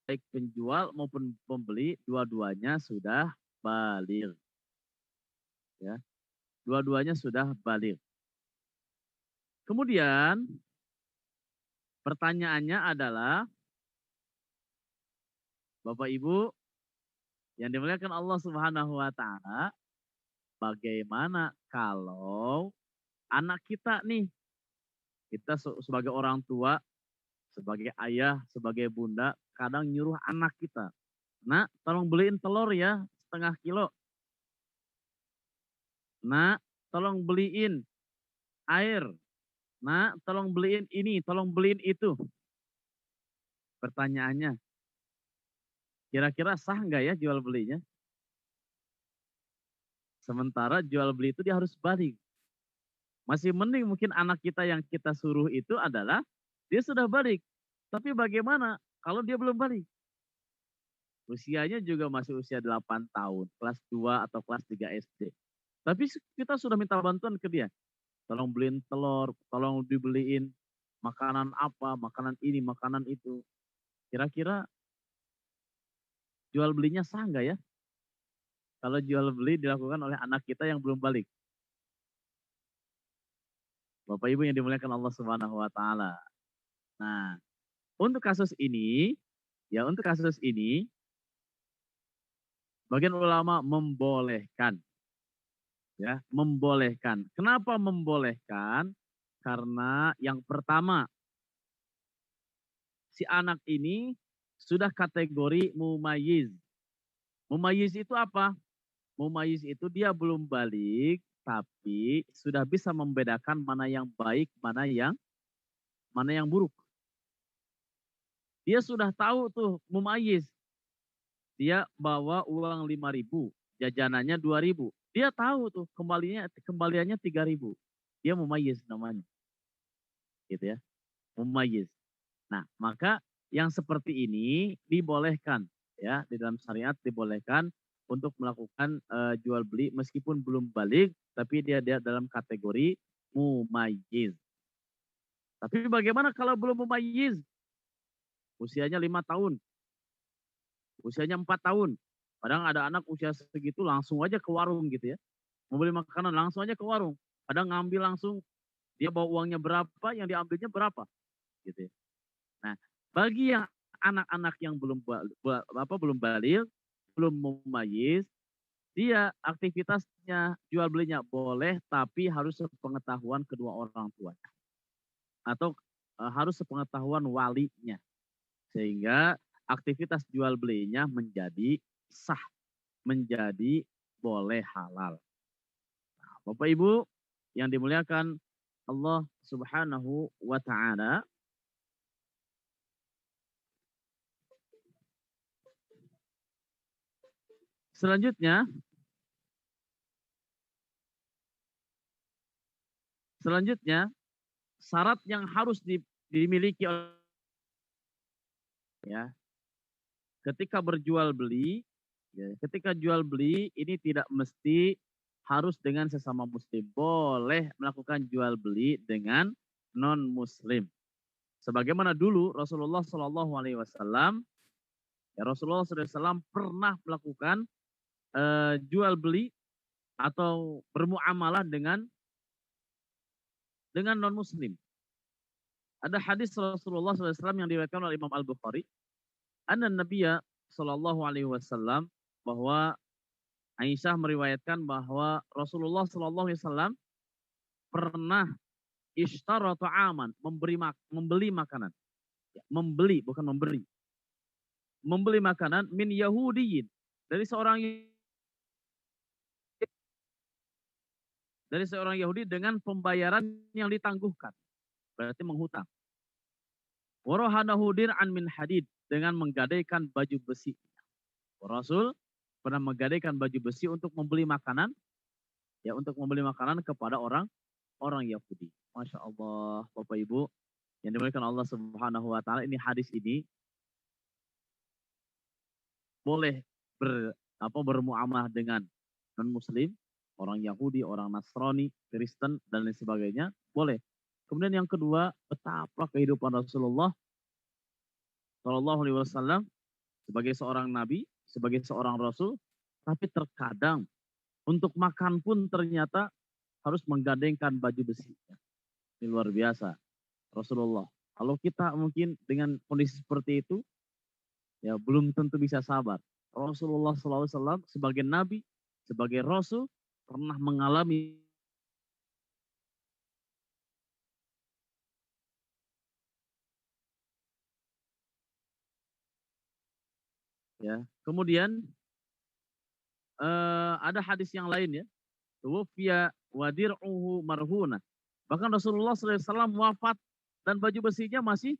baik penjual maupun pembeli dua-duanya sudah baligh. Ya. Dua-duanya sudah baligh. Kemudian pertanyaannya adalah Bapak Ibu yang dimuliakan Allah Subhanahu wa taala, bagaimana kalau anak kita nih, kita sebagai orang tua, sebagai ayah, sebagai bunda, kadang nyuruh anak kita, "Nak, tolong beliin telur ya, 1/2 kilo. Nak, tolong beliin air. Nak, tolong beliin ini, tolong beliin itu." Pertanyaannya, kira-kira sah nggak ya jual belinya? Sementara jual beli itu dia harus baligh. Masih mending mungkin anak kita yang kita suruh itu adalah dia sudah baligh. Tapi bagaimana kalau dia belum baligh? Usianya juga masih usia 8 tahun, kelas 2 atau kelas 3 SD. Tapi kita sudah minta bantuan ke dia. Tolong beliin telur, tolong dibeliin makanan apa, makanan ini, makanan itu. Kira-kira jual belinya sah nggak ya? Kalau jual beli dilakukan oleh anak kita yang belum baligh. Bapak Ibu yang dimuliakan Allah Subhanahu wa taala. Nah, untuk kasus ini bagian ulama membolehkan. Ya, membolehkan. Kenapa membolehkan? Karena yang pertama, si anak ini sudah kategori mumayyiz. Mumayyiz itu apa? Mumayyiz itu dia belum baligh tapi sudah bisa membedakan mana yang baik, mana yang buruk. Dia sudah tahu tuh mumayyiz. Dia bawa uang 5.000, jajanannya 2.000. Dia tahu tuh kembaliannya 3.000. Dia mumayyiz namanya. Gitu ya. Mumayyiz. Nah, maka yang seperti ini dibolehkan ya, di dalam syariat dibolehkan untuk melakukan jual beli meskipun belum baligh tapi dia dalam kategori mumayyiz. Tapi bagaimana kalau belum mumayyiz? Usianya 5 tahun. Usianya 4 tahun. Kadang ada anak usia segitu langsung aja ke warung gitu ya. Mau beli makanan langsung aja ke warung. Kadang ngambil langsung Dia bawa uangnya berapa, yang diambilnya berapa, gitu ya. Nah, bagi yang anak-anak yang belum belum baligh, belum mumayyiz, dia aktivitasnya jual belinya boleh, tapi harus sepengetahuan kedua orang tuanya atau harus sepengetahuan walinya, sehingga aktivitas jual belinya menjadi sah, menjadi boleh halal. Nah, Bapak Ibu yang dimuliakan Allah Subhanahu wa taala, selanjutnya syarat yang harus dimiliki ya ketika berjual beli, ya, ketika jual beli ini tidak mesti harus dengan sesama muslim, boleh melakukan jual beli dengan non muslim. Sebagaimana dulu Rasulullah Shallallahu Alaihi Wasallam, ya Rasulullah SAW pernah melakukan jual beli atau bermuamalah dengan non muslim. Ada hadis Rasulullah SAW yang diriwayatkan oleh Imam Al Bukhari, anna Nabiya Shallallahu Alaihi Wasallam, bahwa Aisyah meriwayatkan bahwa Rasulullah Shallallahu Alaihi Wasallam pernah ishtara ta'aman, membeli makanan, ya, membeli bukan memberi, membeli makanan min Yahudiyin, dari seorang Yahudi dengan pembayaran yang ditangguhkan, berarti menghutang. Warohanahu dir'an min hadid, dengan menggadaikan baju besi. Rasul pernah menggadaikan baju besi untuk membeli makanan, ya, untuk membeli makanan kepada orang Yahudi. Masya Allah, Bapak Ibu yang dimuliakan Allah Subhanahu wa taala, ini hadis ini boleh bermuamalah dengan non muslim, orang Yahudi, orang Nasrani, Kristen dan lain sebagainya, boleh. Kemudian yang kedua, betapa kehidupan Rasulullah Shallallahu Alaihi Wasallam sebagai seorang nabi, sebagai seorang rasul, tapi terkadang untuk makan pun ternyata harus menggandengkan baju besi. Ini luar biasa Rasulullah. Kalau kita mungkin dengan kondisi seperti itu, ya belum tentu bisa sabar. Rasulullah SAW sebagai nabi, sebagai rasul, pernah mengalami ya. Kemudian ada hadis yang lain, ya, tuwfiya wadir'uhu marhuna. Bahkan Rasulullah SAW wafat dan baju besinya masih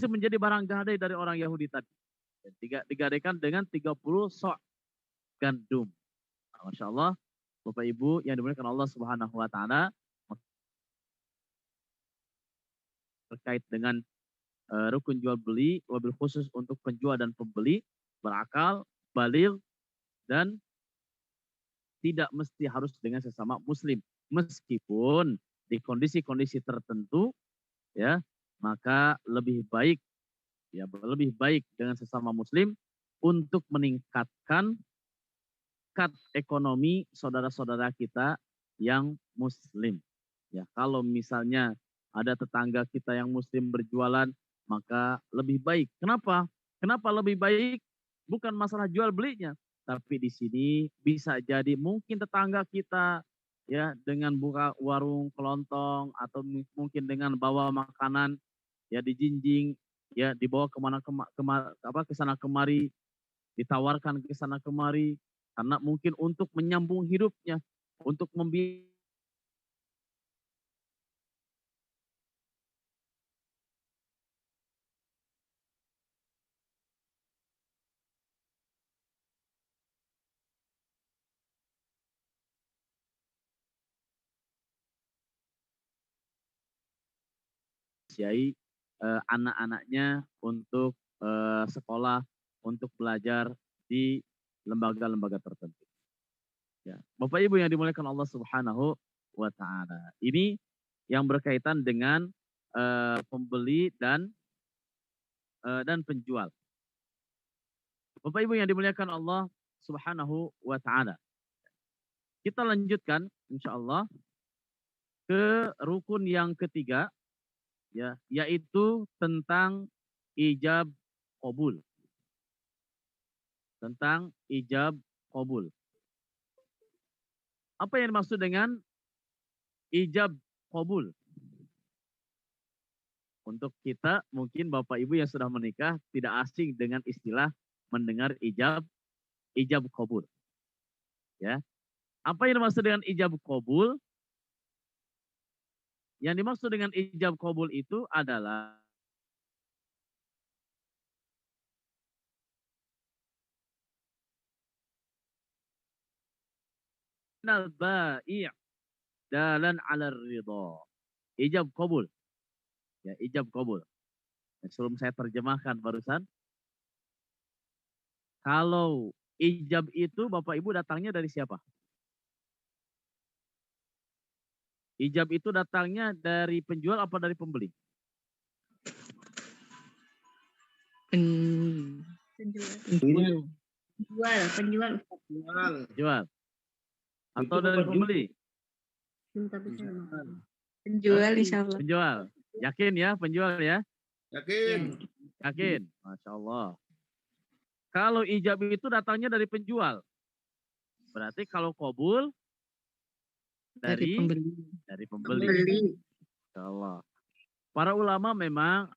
menjadi barang gadai dari orang Yahudi tadi. Digadaikan dengan 30 sok gandum. Nah, Masya Allah, Bapak Ibu yang dimuliakan Allah Subhanahu wa taala, terkait dengan rukun jual beli, wabil khusus untuk penjual dan pembeli berakal, baligh, dan tidak mesti harus dengan sesama muslim. Meskipun di kondisi-kondisi tertentu, ya, maka lebih baik dengan sesama muslim untuk meningkatkan tingkat ekonomi saudara-saudara kita yang muslim. Ya, kalau misalnya ada tetangga kita yang muslim berjualan, maka lebih baik. Kenapa? Kenapa lebih baik? Bukan masalah jual belinya, tapi di sini bisa jadi mungkin tetangga kita, ya, dengan buka warung kelontong atau mungkin dengan bawa makanan, ya, dijinjing, ya, dibawa ke sana kemari, ditawarkan ke sana kemari, karena mungkin untuk menyambung hidupnya, untuk membiayai anak-anaknya untuk sekolah, untuk belajar di lembaga-lembaga tertentu. Ya. Bapak Ibu yang dimuliakan Allah Subhanahu wa taala. Ini yang berkaitan dengan pembeli dan penjual. Bapak Ibu yang dimuliakan Allah Subhanahu wa taala. Kita lanjutkan insyaallah ke rukun yang ketiga, ya, yaitu tentang ijab qabul. Tentang ijab qabul. Apa yang dimaksud dengan ijab qabul? Untuk kita, mungkin Bapak Ibu yang sudah menikah tidak asing dengan istilah mendengar ijab qabul. Ya. Apa yang dimaksud dengan ijab qabul? Yang dimaksud dengan ijab qabul itu adalah al-bai' dalan 'ala ridha. Ijab qabul. Ya, ijab qabul. Sebelum saya terjemahkan barusan, kalau ijab itu Bapak Ibu datangnya dari siapa? Ijab itu datangnya dari penjual apa dari pembeli? Penjual. Penjual. Atau dari pembeli? Penjual insya Allah. Penjual. Yakin ya penjual ya? Yakin. Yakin. Masya Allah. Kalau ijab itu datangnya dari penjual. Berarti kalau qabul dari pembeli. Masya Allah. Para ulama memang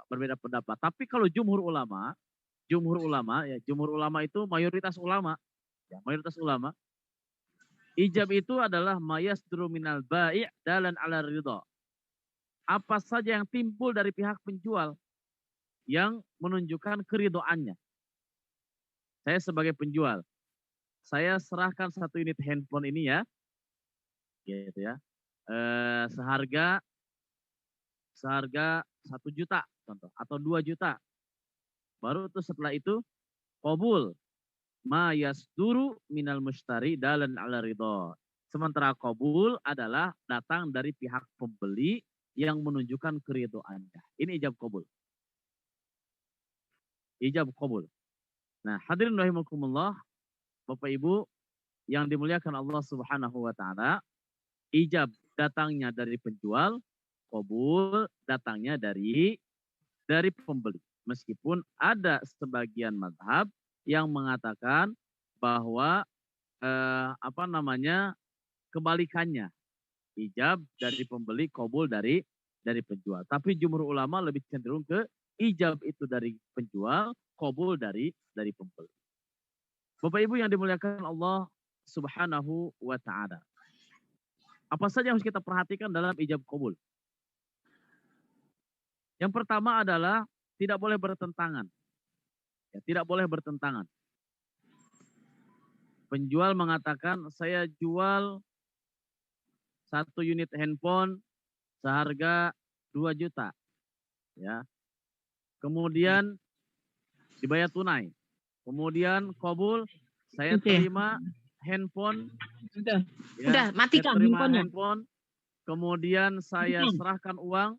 berbeda pendapat. Tapi kalau jumhur ulama itu mayoritas ulama. Ya, mayoritas ulama. Ijab itu adalah mayasduru minal bai' dalan 'ala ridha. Apa saja yang timbul dari pihak penjual yang menunjukkan keridhoannya. Saya sebagai penjual, saya serahkan 1 unit handphone ini ya, gitu ya, seharga 1 juta contoh atau 2 juta. Baru itu setelah itu qabul ma yasduru minal mushtari dalan 'ala ridha. Sementara qabul adalah datang dari pihak pembeli yang menunjukkan keridhoannya. Ini ijab qabul. Ijab qabul. Nah, hadirin rahimakumullah, Bapak Ibu yang dimuliakan Allah Subhanahu wa taala, ijab datangnya dari penjual, qabul datangnya dari pembeli. Meskipun ada sebagian mazhab yang mengatakan bahwa kebalikannya. Ijab dari pembeli, qabul dari penjual. Tapi jumhur ulama lebih cenderung ke ijab itu dari penjual, qabul dari pembeli. Bapak Ibu yang dimuliakan Allah Subhanahu wa taala. Apa saja yang harus kita perhatikan dalam ijab qabul? Yang pertama adalah tidak boleh bertentangan. Ya, tidak boleh bertentangan. Penjual mengatakan saya jual 1 unit handphone seharga 2 juta. Ya. Kemudian dibayar tunai. Kemudian qabul, saya terima handphone. Udah, matikan handphone. Kemudian saya serahkan uang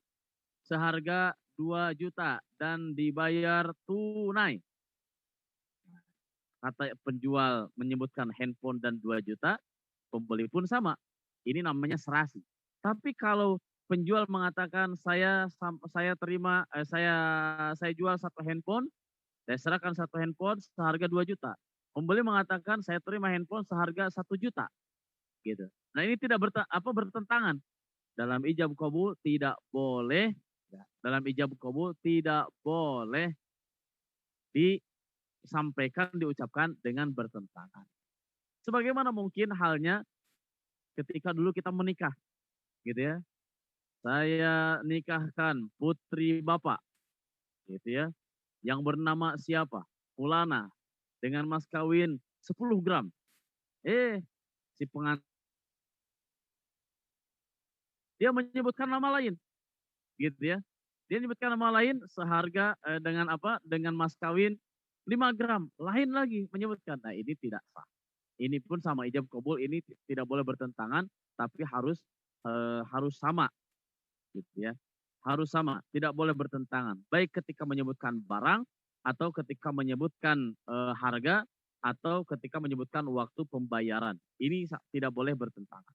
seharga 2 juta dan dibayar tunai. Kata penjual menyebutkan handphone dan 2 juta, pembeli pun sama. Ini namanya serasi. Tapi kalau penjual mengatakan saya jual 1 handphone, saya serahkan 1 handphone seharga 2 juta. Pembeli mengatakan saya terima handphone seharga 1 juta. Gitu. Nah, ini tidak bertentangan. Dalam ijab qabul tidak boleh diucapkan dengan bertentangan. Sebagaimana mungkin halnya ketika dulu kita menikah, gitu ya. Saya nikahkan putri Bapak, gitu ya. Yang bernama siapa? Fulana, dengan mas kawin 10 gram. Si pengantin dia menyebutkan nama lain, gitu ya. Dia menyebutkan nama lain seharga dengan mas kawin 5 gram. Lain lagi menyebutkan. Nah, ini tidak sah. Ini pun sama ijab qabul, ini tidak boleh bertentangan, tapi harus sama, gitu ya. Harus sama, tidak boleh bertentangan. Baik ketika menyebutkan barang, atau ketika menyebutkan harga, atau ketika menyebutkan waktu pembayaran. Ini tidak boleh bertentangan.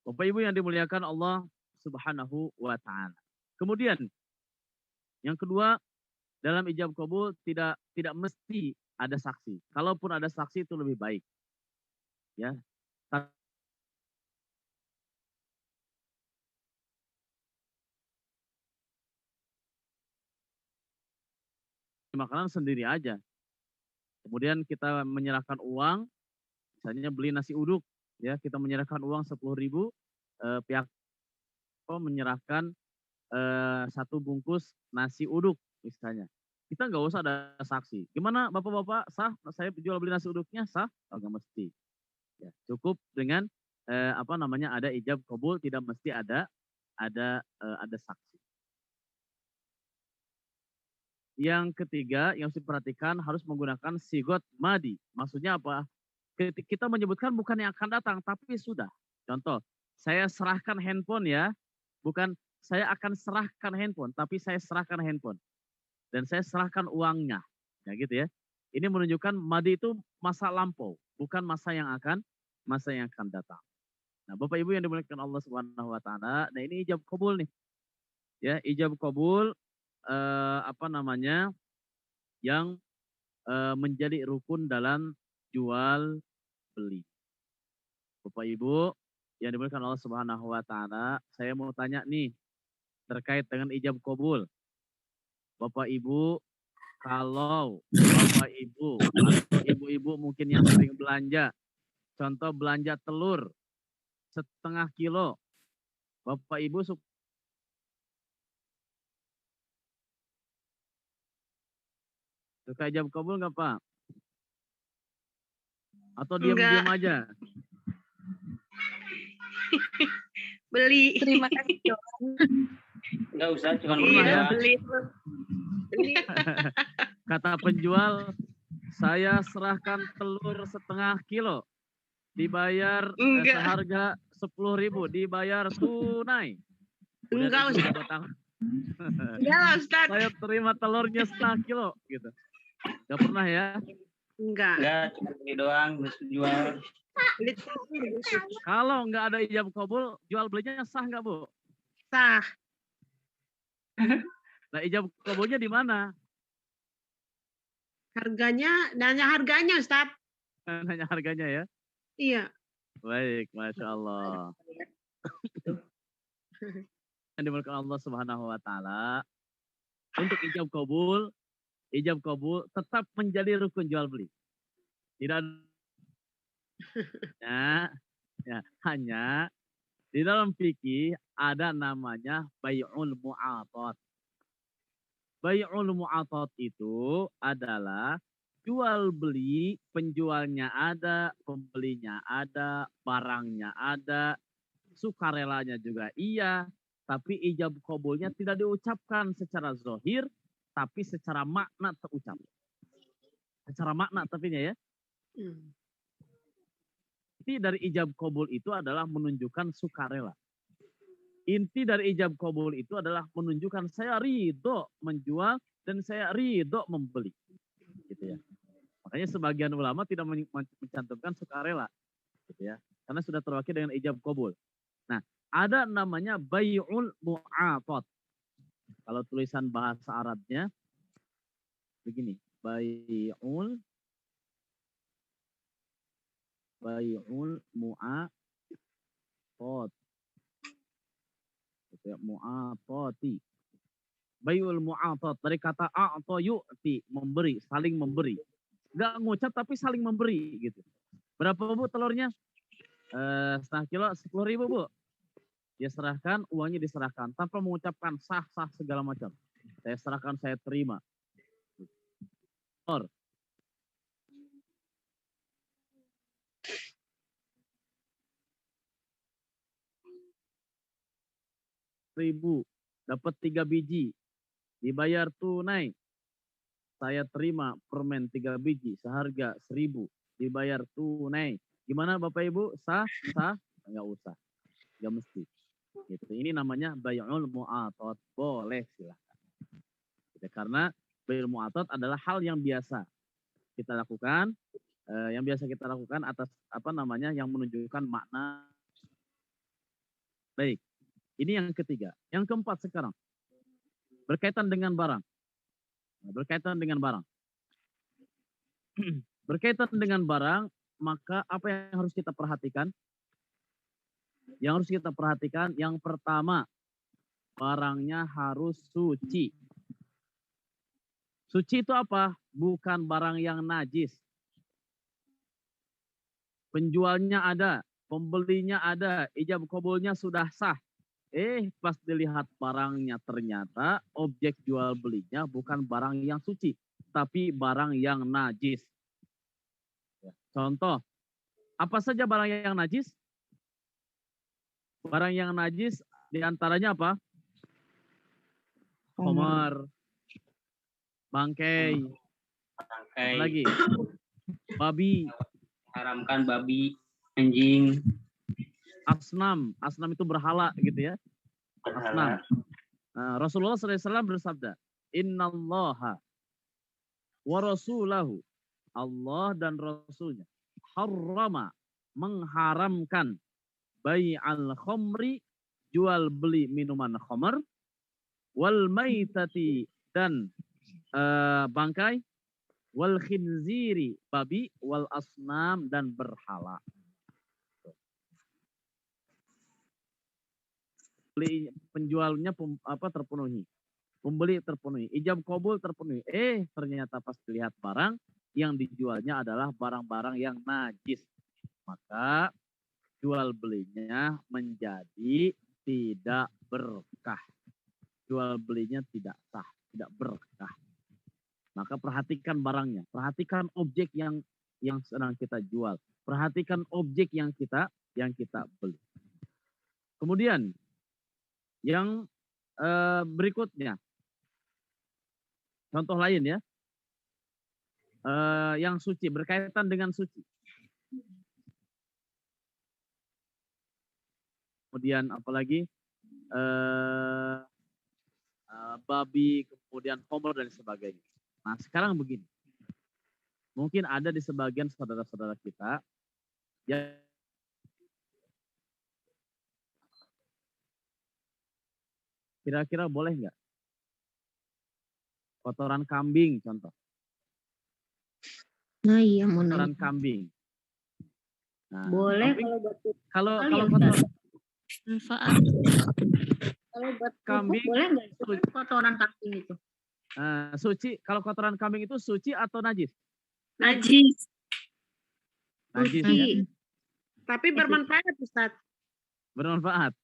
Bapak Ibu yang dimuliakan Allah Subhanahu wa taala. Kemudian yang kedua, dalam ijab kabul tidak mesti ada saksi. Kalaupun ada saksi itu lebih baik. Ya. Makanan sendiri aja. Kemudian kita menyerahkan uang, misalnya beli nasi uduk, ya kita menyerahkan uang 10.000, pihak menyerahkan 1 bungkus nasi uduk misalnya. Kita nggak usah ada saksi. Gimana bapak-bapak, sah? Saya jual beli nasi uduknya sah? Oh, nggak mesti. Ya, cukup dengan ada ijab kabul, tidak mesti ada saksi. Yang ketiga yang harus diperhatikan harus menggunakan sigot madi. Maksudnya apa? Kita menyebutkan bukan yang akan datang, tapi sudah. Contoh, saya serahkan handphone ya, bukan saya akan serahkan handphone, tapi saya serahkan handphone. Dan saya serahkan uangnya. Ya gitu ya. Ini menunjukkan madi itu masa lampau, bukan masa yang akan datang. Nah, Bapak Ibu yang dimuliakan Allah Subhanahu wa taala, nah ini ijab kabul nih. Ya, ijab kabul yang menjadi rukun dalam jual beli. Bapak Ibu yang dimuliakan Allah Subhanahu wa taala, saya mau tanya nih terkait dengan ijab kabul. Bapak Ibu, kalau Bapak Ibu atau ibu-ibu mungkin yang sering belanja, contoh belanja telur 1/2 kilo, Bapak Ibu suka ijab kabul nggak Pak? Atau diam-diam aja? Beli. Terima kasih. Nggak usah, cuma ya. Beli. Kata penjual, saya serahkan telur 1/2 kilo, dibayar seharga 10.000, dibayar tunai. Enggak Ustaz. Enggak Ustaz. Saya terima telurnya 1/2 kilo gitu. Enggak pernah ya? Enggak, cuma beli doang, jual. Kalau nggak ada ijab kabul, jual belinya sah nggak Bu? Sah. Nah, ijab kabulnya di mana? Nanya harganya Ustaz. Nanya harganya ya? Iya. Baik, Masya Allah. Yang dimuliakan Allah Subhanahu wa taala, untuk ijab kabul tetap menjadi rukun jual beli. Tidak hanya di dalam fikih ada namanya bai'ul mu'athad. Bai'ul mu'athad itu adalah jual beli, penjualnya ada, pembelinya ada, barangnya ada, sukarelanya juga iya, tapi ijab kabulnya tidak diucapkan secara zahir, tapi secara makna terucap. Secara makna tapinya ya. Inti dari ijab kabul itu adalah menunjukkan sukarela. Inti dari ijab kabul itu adalah menunjukkan saya ridho menjual dan saya ridho membeli. Gitu ya. Makanya sebagian ulama tidak mencantumkan sukarela. Gitu ya. Karena sudah terwakil dengan ijab kabul. Nah, ada namanya bai'ul mu'athad. Kalau tulisan bahasa Arabnya begini, bai'ul mu'athad. Mu'athati. Bai'ul mu'athad dari kata a'ta yu'ti, memberi, saling memberi. Enggak ngucap tapi saling memberi gitu. Berapa Bu telurnya? 1/2 kilo 10.000 Bu. Dia serahkan, uangnya diserahkan tanpa mengucapkan sah-sah segala macam. Saya serahkan, saya terima. Telur. Ribu, dapat 3 biji, dibayar tunai. Saya terima permen 3 biji seharga 1.000, dibayar tunai. Gimana Bapak Ibu? Sah? Sah? Enggak usah. Enggak mesti. Gitu. Ini namanya bai'ul mu'athad. Boleh silahkan. Gitu. Karena bai'ul mu'athad adalah hal yang biasa kita lakukan, yang biasa kita lakukan atas yang menunjukkan makna Baik. Ini yang ketiga. Yang keempat sekarang. Berkaitan dengan barang. Berkaitan dengan barang. Berkaitan dengan barang, maka apa yang harus kita perhatikan? Yang harus kita perhatikan, yang pertama, barangnya harus suci. Suci itu apa? Bukan barang yang najis. Penjualnya ada, pembelinya ada, ijab kabulnya sudah sah. Pas dilihat barangnya ternyata objek jual belinya bukan barang yang suci, tapi barang yang najis. Contoh, apa saja barang yang najis? Barang yang najis diantaranya apa? Khamar, bangkai, Bangkai. lagi babi, Haramkan babi, anjing, asnam. Asnam itu berhala gitu ya. Asnam. berhala. Nah, Rasulullah SAW bersabda, Innallaha wa rasulahu, Allah dan Rasulnya, harrama, mengharamkan, bai'al khomri, jual beli minuman khamar, wal maitati, dan bangkai, wal khinziri, babi, wal asnam, dan berhala. Penjualnya terpenuhi, pembeli terpenuhi, ijab kabul terpenuhi. Ternyata pas dilihat barang yang dijualnya adalah barang-barang yang najis, maka jual belinya menjadi tidak berkah. Jual belinya tidak sah, tidak berkah. Maka perhatikan barangnya, perhatikan objek yang sedang kita jual, perhatikan objek yang kita beli. Kemudian yang berikutnya, contoh lain ya, yang suci, berkaitan dengan suci. Kemudian apalagi babi, kemudian khamr dan sebagainya. Nah sekarang begini, mungkin ada di sebagian saudara-saudara kita yang kira-kira boleh nggak kotoran kambing contoh? Nah iya mau Kotoran nanya. kambing. Nah, Boleh kambing, kalau buat kalau ya, kotoran Manfaat. kalau buat kambing, boleh nggak itu kan kotoran kambing itu? suci, kalau kotoran kambing itu suci atau najis? Najis. Najis Suci. ya? Tapi bermanfaat Ustaz. Bermanfaat.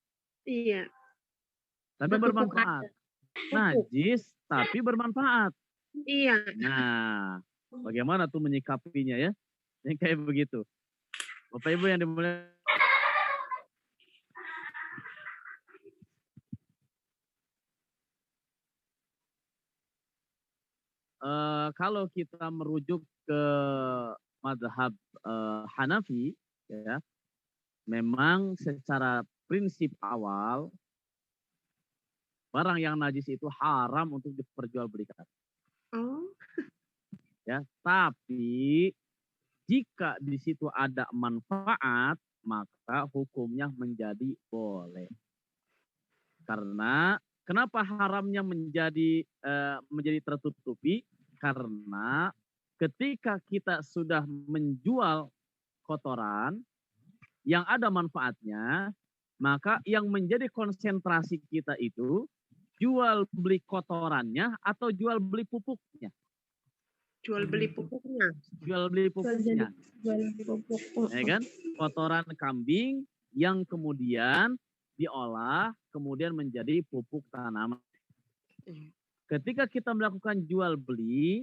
Iya. Tapi Berpupuk bermanfaat. ada. Najis tapi bermanfaat. Iya. Nah, bagaimana tuh menyikapinya ya? Yang kayak begitu. Bapak Ibu yang dimuliakan, kalau kita merujuk ke mazhab Hanafi, ya, memang secara prinsip awal barang yang najis itu haram untuk diperjualbelikan. Oh. Ya, tapi jika di situ ada manfaat, maka hukumnya menjadi boleh. Karena kenapa haramnya menjadi tertutupi? Karena ketika kita sudah menjual kotoran yang ada manfaatnya, maka yang menjadi konsentrasi kita itu jual beli kotorannya atau jual beli pupuknya. Jual beli pupuknya. Jual beli pupuknya. Jual beli pupuk. Ya kan? Kotoran kambing yang kemudian diolah, kemudian menjadi pupuk tanaman. Ketika kita melakukan jual beli,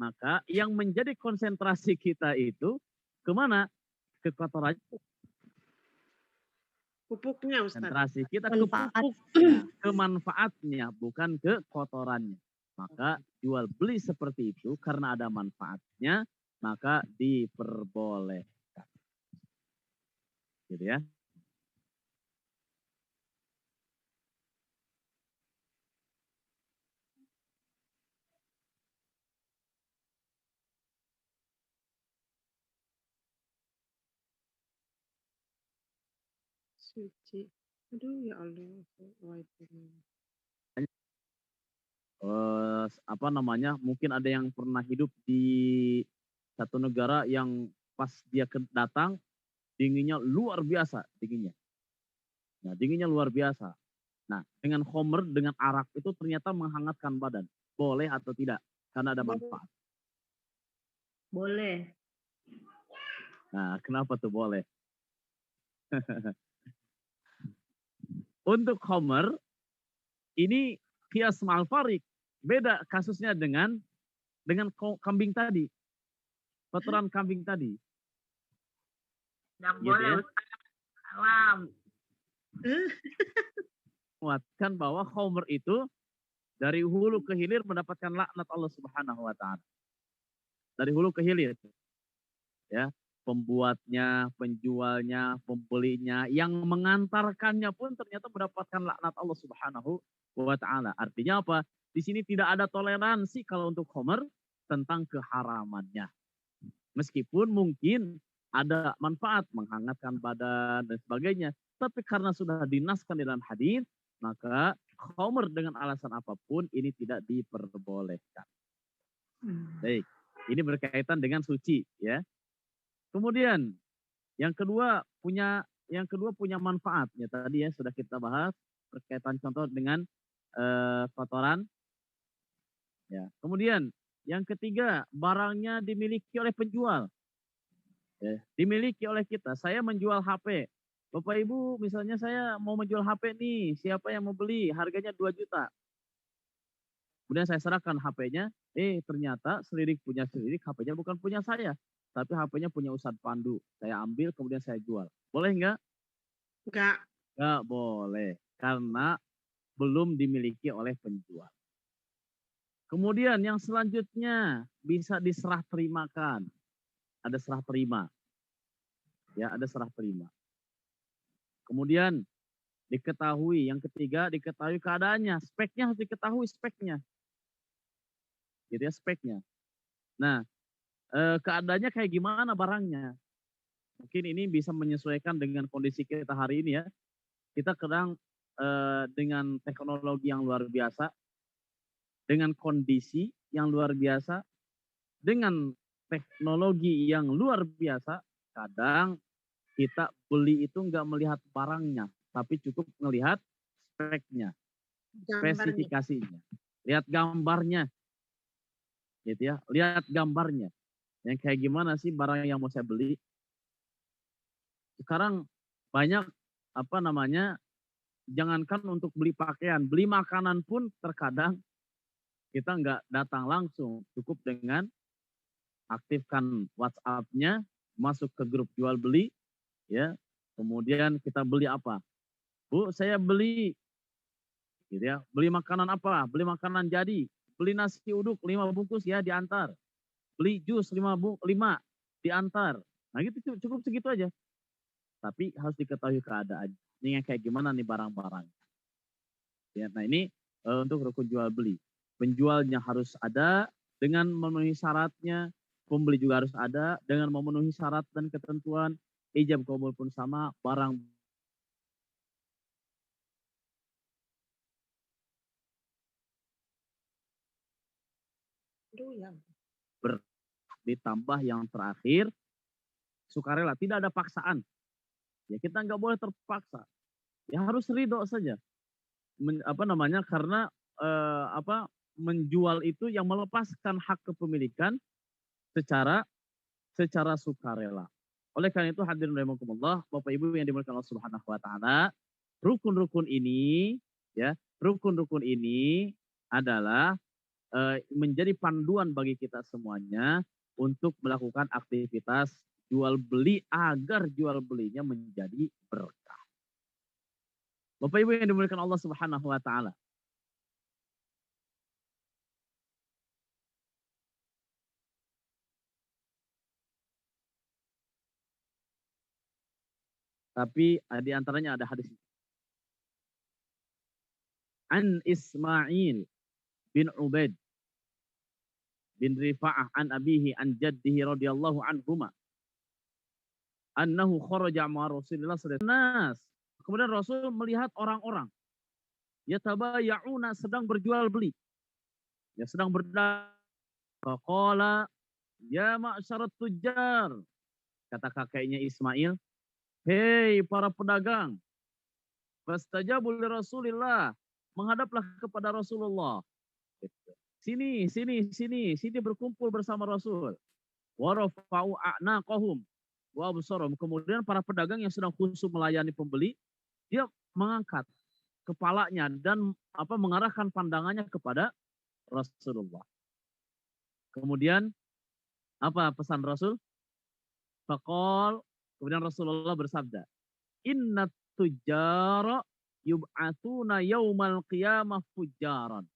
maka yang menjadi konsentrasi kita itu kemana? Ke kotoran. Pupuknya Ustaz. Konsentrasi kita ke pupuknya, ke manfaatnya, bukan ke kotorannya. Maka jual beli seperti itu karena ada manfaatnya, maka diperbolehkan. Gitu ya. Suci. Aduh ya Allah. Apa namanya? Mungkin ada yang pernah hidup di satu negara yang pas dia datang dinginnya luar biasa dinginnya. Nah, dinginnya luar biasa. Nah, dengan khamr, dengan arak itu ternyata menghangatkan badan. Boleh atau tidak? Karena ada manfaat. Boleh. Nah, kenapa tuh boleh? Untuk khamr, ini qiyas ma'al farik. Beda kasusnya dengan kambing tadi. Kotoran kambing tadi. Tidak Gitu boleh. ya. Alam. Menguatkan bahwa khamr itu dari hulu ke hilir mendapatkan laknat Allah Subhanahu wa taala. Dari hulu ke hilir. Ya, pembuatnya, penjualnya, pembelinya, yang mengantarkannya pun ternyata mendapatkan laknat Allah Subhanahu wa taala. Artinya apa? Di sini tidak ada toleransi kalau untuk khamr tentang keharamannya. Meskipun mungkin ada manfaat menghangatkan badan dan sebagainya, tapi karena sudah dinaskan di dalam hadis, maka khamr dengan alasan apapun ini tidak diperbolehkan. Baik, ini berkaitan dengan suci, ya. Kemudian yang kedua punya manfaatnya tadi ya sudah kita bahas berkaitan contoh dengan kotoran. Ya. Kemudian yang ketiga barangnya dimiliki oleh penjual. Ya, dimiliki oleh kita. Saya menjual HP. Bapak Ibu misalnya saya mau menjual HP nih, siapa yang mau beli? Harganya 2 juta. Kemudian saya serahkan HP-nya, ternyata selidik punya selidik, HP-nya bukan punya saya. Tapi HP-nya punya Ustadz Pandu. Saya ambil kemudian saya jual. Boleh nggak? Enggak. Nggak boleh. Karena belum dimiliki oleh penjual. Kemudian yang selanjutnya bisa diserah terimakan. Ada serah terima. Ya, ada serah terima. Kemudian diketahui. Yang ketiga diketahui keadaannya. Speknya harus diketahui speknya. Gitu ya, speknya. Nah, keadaannya kayak gimana barangnya. Mungkin ini bisa menyesuaikan dengan kondisi kita hari ini ya. Kita kadang dengan teknologi yang luar biasa, dengan kondisi yang luar biasa, dengan teknologi yang luar biasa, kadang kita beli itu nggak melihat barangnya, tapi cukup melihat speknya, spesifikasinya, lihat gambarnya, gitu ya, lihat gambarnya. Yang kayak gimana sih barang yang mau saya beli? Sekarang banyak jangankan untuk beli pakaian, beli makanan pun terkadang kita nggak datang langsung, cukup dengan aktifkan WhatsApp-nya, masuk ke grup jual beli, ya, kemudian kita beli apa? Bu, saya beli, gitu ya, beli makanan apa? Beli makanan jadi, beli nasi uduk 5 bungkus ya diantar, beli jus 5 diantar. Nah gitu cukup segitu aja. Tapi harus diketahui keadaan. Ini kayak gimana nih barang-barang. Ya, nah ini untuk rukun jual beli. Penjualnya harus ada dengan memenuhi syaratnya. Pembeli juga harus ada dengan memenuhi syarat dan ketentuan. Ijab qabul pun sama. Barang ditambah yang terakhir sukarela, tidak ada paksaan. Ya kita nggak boleh terpaksa. Ya harus ridho saja. Karena menjual itu yang melepaskan hak kepemilikan secara sukarela. Oleh karena itu hadirin rahimakumullah, Bapak Ibu yang dimuliakan Allah Subhanahu wa taala, rukun-rukun ini adalah menjadi panduan bagi kita semuanya untuk melakukan aktivitas jual beli agar jual belinya menjadi berkah. Bapak Ibu yang dimuliakan Allah Subhanahu wa taala. Tapi di antaranya ada hadis. An Ismail bin Ubaid bin Rifa'ah an abihi an jaddihi radhiyallahu anhuma annahu kharaja ma Rasulillah sallallahu alaihi wasallam Kemudian Rasul melihat orang-orang. Yatabaya'una, sedang berjual beli. Ya, sedang berdagang. Faqala ya ma'syarat tujjar. Kata kakeknya Ismail, hei para pedagang. Fastajabu li Rasulillah. Menghadaplah kepada Rasulullah. Sini berkumpul bersama Rasul. Wa rafa'u a'naqahum wa absarum. Kemudian para pedagang yang sedang khusyuk melayani pembeli, dia mengangkat kepalanya dan mengarahkan pandangannya kepada Rasulullah. Kemudian apa pesan Rasul? Faqal, kemudian Rasulullah bersabda, inna tujjara yub'atsuna yaumal qiyamah fujjaran.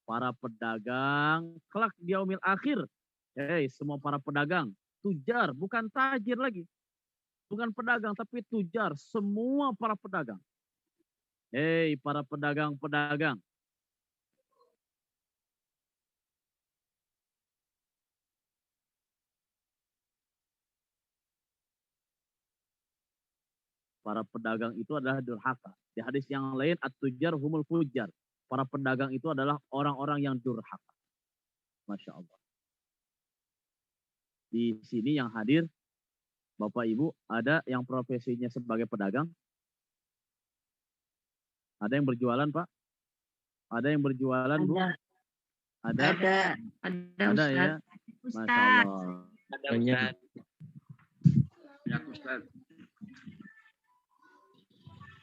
Para pedagang kelak di yaumil akhir. Semua para pedagang, tujar, bukan tajir lagi. Bukan pedagang, tapi tujar. Semua para pedagang. Para pedagang-pedagang. Para pedagang itu adalah durhaka. Di hadis yang lain, at-tujar humul fujar. Para pedagang itu adalah orang-orang yang durhaka. Masya Allah. Di sini yang hadir, Bapak Ibu, ada yang profesinya sebagai pedagang? Ada yang berjualan, Pak? Ada yang berjualan, Bu? Ada ya? Masya Allah. Ada Ustaz. Ya Ustaz.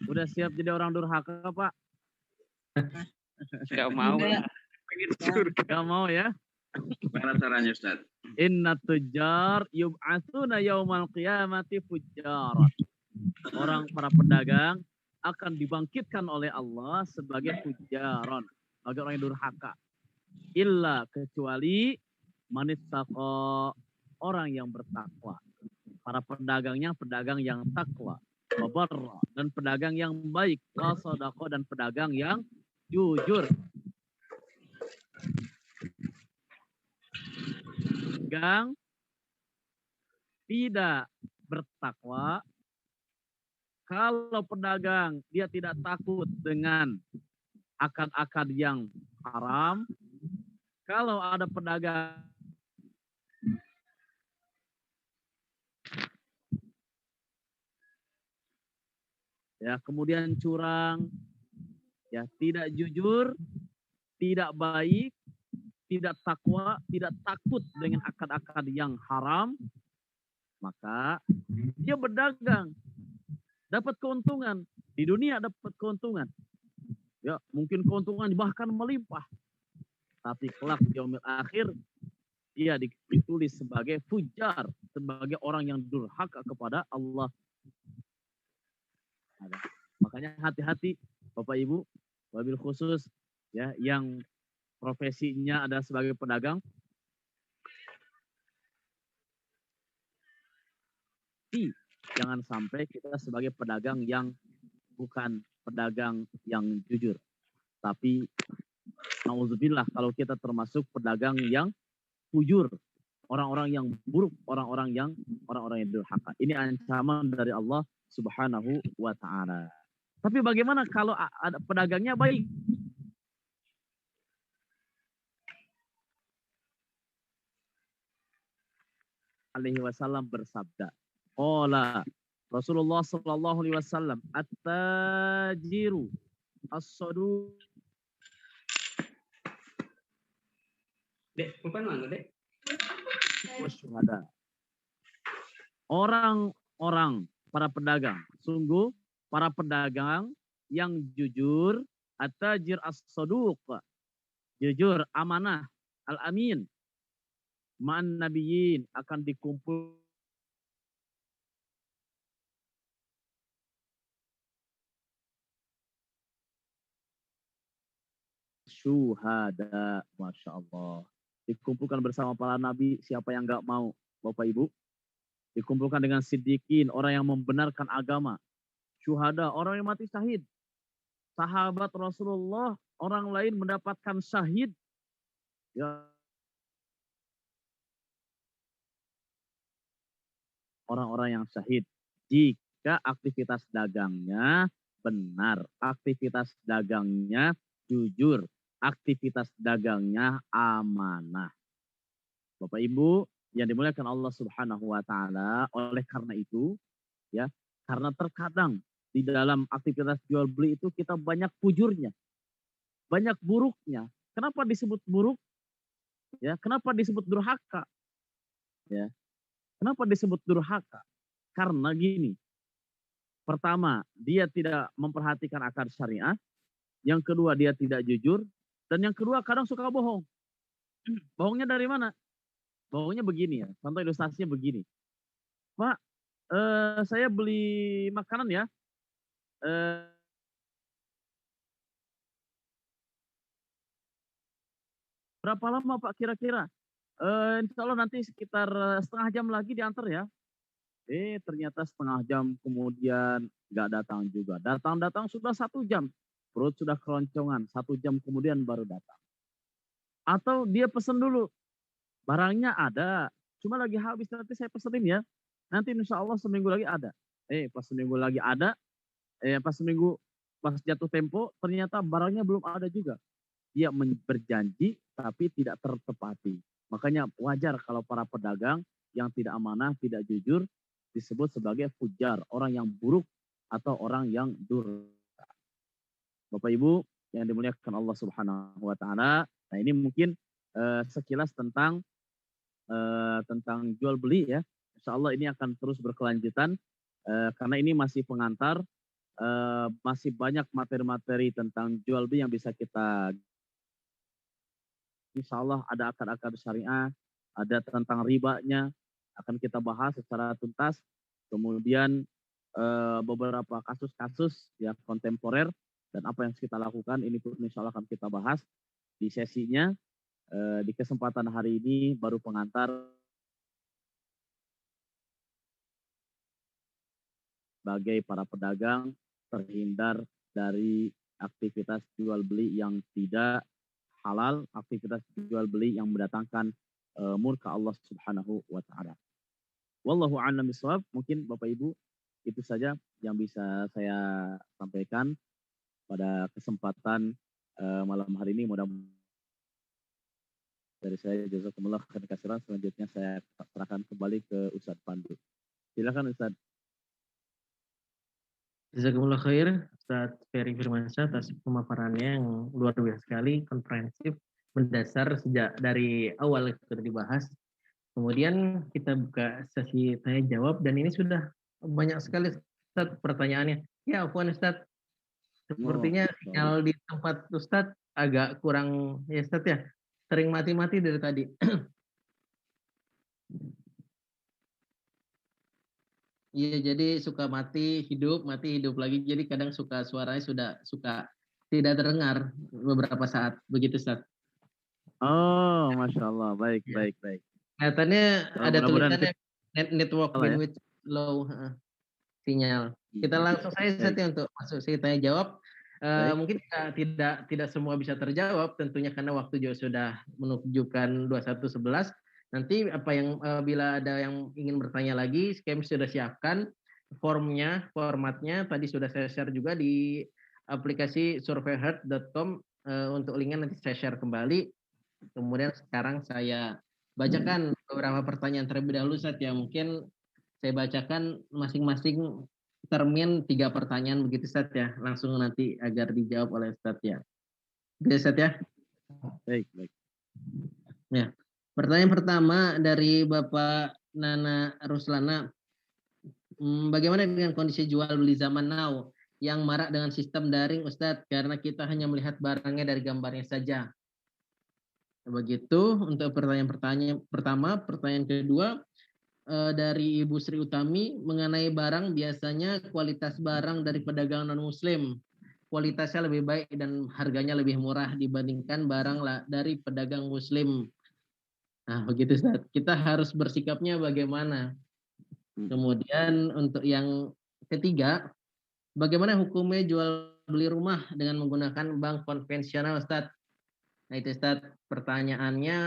Udah siap jadi orang durhaka, Pak? Gak mau. Gak mau ya? Gimana caranya Ustaz? Inna tujar yub'atsuna yaumal qiyamati fujjaran. Orang para pedagang akan dibangkitkan oleh Allah sebagai fujaran, sebagai orang yang durhaka. Illa, kecuali manittaqa, orang yang bertakwa. Para pedagangnya pedagang yang takwa. Wabarra, dan pedagang yang baik. Wasadaqa, dan pedagang yang jujur. Pedagang tidak bertakwa. Kalau pedagang dia tidak takut dengan akad-akad yang haram. Kalau ada pedagang ya kemudian curang, ya tidak jujur, tidak baik, tidak takwa, tidak takut dengan akad-akad yang haram, maka dia berdagang, dapat keuntungan. Di dunia dapat keuntungan. Ya, mungkin keuntungan bahkan melimpah. Tapi kelak di yaumil akhir, dia ditulis sebagai fujar, sebagai orang yang durhaka kepada Allah. Makanya hati-hati Bapak Ibu, wabil khusus ya yang profesinya adalah sebagai pedagang. Jangan sampai kita sebagai pedagang yang bukan pedagang yang jujur. Tapi na'udzubillah kalau kita termasuk pedagang yang fujur, orang-orang yang buruk, orang-orang yang durhaka. Ini ancaman dari Allah Subhanahu wa ta'ala. Tapi bagaimana kalau ada pedagangnya baik? Alaihi wasallam bersabda, qala Rasulullah sallallahu alaihi wasallam, at-tajiru as-saduq. Dek, bukan mana, Dek? Wasyuhada. Orang-orang para pedagang, sungguh para pedagang yang jujur, at-tajir as-saduq, jujur, amanah, al-amin, ma'an nabiyyin, akan dikumpul syuhada, Masya Allah. Dikumpulkan bersama para nabi, siapa yang nggak mau, Bapak Ibu? Dikumpulkan dengan siddiqin, orang yang membenarkan agama. Syuhada, orang yang mati syahid. Sahabat Rasulullah, orang lain mendapatkan syahid. Ya. Orang-orang yang syahid. Jika jika aktivitas dagangnya benar, aktivitas dagangnya jujur, aktivitas dagangnya amanah. Bapak Ibu yang dimuliakan Allah Subhanahu wa taala, oleh karena itu ya, karena terkadang di dalam aktivitas jual beli itu kita banyak fujurnya, banyak buruknya. Kenapa disebut buruk? Ya, kenapa disebut durhaka? Ya. Kenapa disebut durhaka? Karena gini. Pertama, dia tidak memperhatikan akar syariah. Yang kedua, dia tidak jujur. Dan yang kedua, kadang suka bohong. Bohongnya dari mana? Bohongnya begini ya. Contoh ilustrasinya begini. Pak, saya beli makanan ya. Berapa lama Pak kira-kira? Insya Allah nanti sekitar setengah jam lagi diantar ya. Ternyata setengah jam kemudian nggak datang juga. Datang-datang sudah 1 jam. Perut sudah keroncongan. 1 jam kemudian baru datang. Atau dia pesen dulu. Barangnya ada. Cuma lagi habis, nanti saya pesenin ya. Nanti insya Allah seminggu lagi ada. Pas seminggu lagi ada. Pas jatuh tempo ternyata barangnya belum ada juga. Dia berjanji tapi tidak tertepati. Makanya wajar kalau para pedagang yang tidak amanah, tidak jujur, disebut sebagai fujar, orang yang buruk atau orang yang durhaka. Bapak Ibu yang dimuliakan Allah Subhanahu wa taala. Nah, ini mungkin sekilas tentang jual beli ya. Insya Allah ini akan terus berkelanjutan karena ini masih pengantar, masih banyak materi-materi tentang jual beli yang bisa kita. Insya Allah ada akar-akar syariah, ada tentang ribanya, akan kita bahas secara tuntas. Kemudian beberapa kasus-kasus ya kontemporer dan apa yang kita lakukan ini pun insya Allah akan kita bahas di sesinya. Di kesempatan hari ini baru pengantar sebagai para pedagang terhindar dari aktivitas jual beli yang tidak halal, aktivitas jual beli yang mendatangkan murka Allah Subhanahu wa taala. Wallahu a'lam bishawab. Mungkin Bapak Ibu itu saja yang bisa saya sampaikan pada kesempatan malam hari ini. Mudah-mudahan dari saya jazakumullah khairan katsiran. Selanjutnya saya serahkan kembali ke Ustadz Pandu. Silakan Ustadz. Jazakumullah khair, Ustadz Ferry Firmansyah atas pemaparannya yang luar biasa sekali, komprehensif, mendasar sejak dari awal sudah dibahas. Kemudian kita buka sesi tanya jawab dan ini sudah banyak sekali Ustadz pertanyaannya. Ya, Afwan Ustadz, sepertinya sinyal di tempat Ustadz agak kurang ya Ustadz ya, sering mati-mati dari tadi. Iya, jadi suka mati hidup lagi. Jadi kadang suka suaranya suka tidak terdengar beberapa saat. Begitu, Ustaz. Oh, Masya Allah. Baik, ya. baik. Kelihatannya ada tulisannya network bandwidth low sinyal. Kita langsung saja Ustaz ya untuk masuk sesi tanya jawab. Mungkin tidak semua bisa terjawab tentunya karena waktu juga sudah menunjukkan 21.11. Nanti bila ada yang ingin bertanya lagi, kami sudah siapkan formatnya tadi sudah saya share juga di aplikasi surveyheart.com untuk linknya nanti saya share kembali. Kemudian sekarang saya bacakan beberapa pertanyaan terlebih dahulu Ustaz ya. Mungkin saya bacakan masing-masing termin 3 pertanyaan begitu Ustaz ya. Langsung nanti agar dijawab oleh Ustaz ya. Oke Ustaz ya. Baik. Ya. Pertanyaan pertama dari Bapak Nana Ruslana. Bagaimana dengan kondisi jual beli zaman now yang marak dengan sistem daring Ustadz? Karena kita hanya melihat barangnya dari gambarnya saja. Begitu untuk pertanyaan pertama. Pertanyaan kedua dari Ibu Sri Utami mengenai barang, biasanya kualitas barang dari pedagang non-muslim kualitasnya lebih baik dan harganya lebih murah dibandingkan barang dari pedagang muslim. Nah, begitu Ustaz. Kita harus bersikapnya bagaimana? Kemudian untuk yang ketiga, bagaimana hukumnya jual beli rumah dengan menggunakan bank konvensional Ustaz? Nah itu Ustaz, pertanyaannya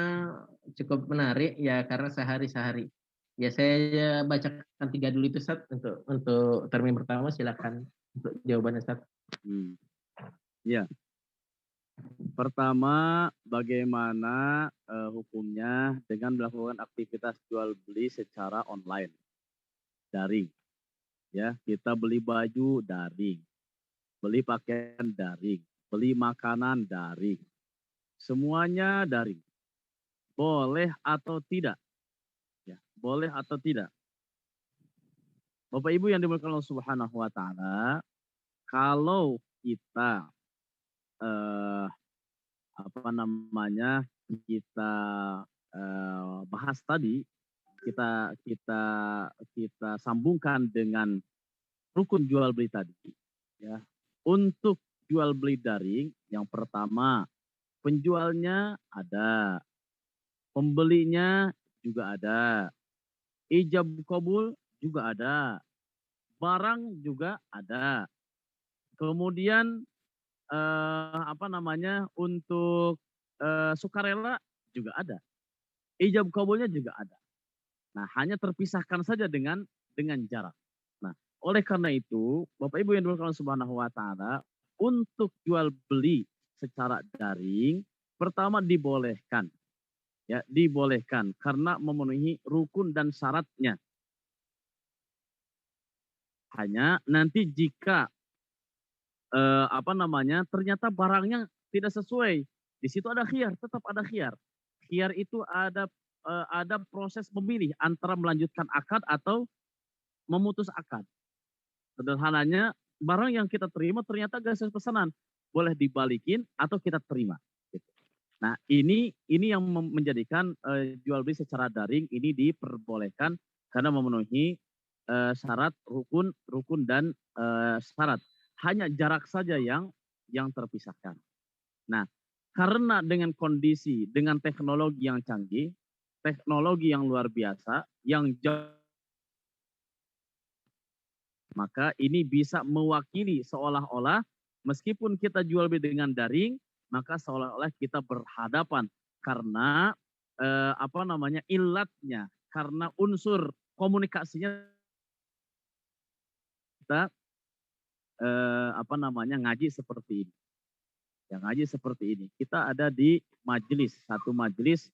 cukup menarik ya karena sehari-hari. Ya saya bacakan 3 dulu itu Ustaz untuk termin pertama, silakan untuk jawabannya Ustaz. Ya. Pertama, bagaimana hukumnya dengan melakukan aktivitas jual beli secara online, daring. Ya, kita beli baju daring, beli pakaian daring, beli makanan daring, semuanya daring. Boleh atau tidak? Ya, boleh atau tidak? Bapak Ibu yang dimuliakan Allah Subhanahu wa taala, kalau kita kita bahas tadi, kita sambungkan dengan rukun jual beli tadi, ya. Untuk jual beli daring, yang pertama penjualnya ada, pembelinya juga ada, ijab kabul juga ada, barang juga ada. Kemudian untuk sukarela juga ada, ijab kabulnya juga ada. Nah, hanya terpisahkan saja dengan jarak. Nah, oleh karena itu, Bapak Ibu yang dimuliakan Allah Subhanahu wa taala, untuk jual beli secara daring pertama dibolehkan. Ya, dibolehkan karena memenuhi rukun dan syaratnya. Hanya nanti jika ternyata barangnya tidak sesuai, di situ ada khiyar, tetap ada khiyar. Khiyar itu ada proses memilih antara melanjutkan akad atau memutus akad. Sederhananya, barang yang kita terima ternyata gak sesuai pesanan, boleh dibalikin atau kita terima. Gitu. Nah, ini yang menjadikan jual beli secara daring ini diperbolehkan karena memenuhi syarat rukun dan syarat. Hanya jarak saja yang terpisahkan. Nah, karena dengan kondisi, dengan teknologi yang canggih, teknologi yang luar biasa, yang jauh, maka ini bisa mewakili seolah-olah meskipun kita jual beli dengan daring, maka seolah-olah kita berhadapan karena ilatnya, karena unsur komunikasinya kita ngaji seperti ini. Yang ngaji seperti ini. Kita ada di satu majelis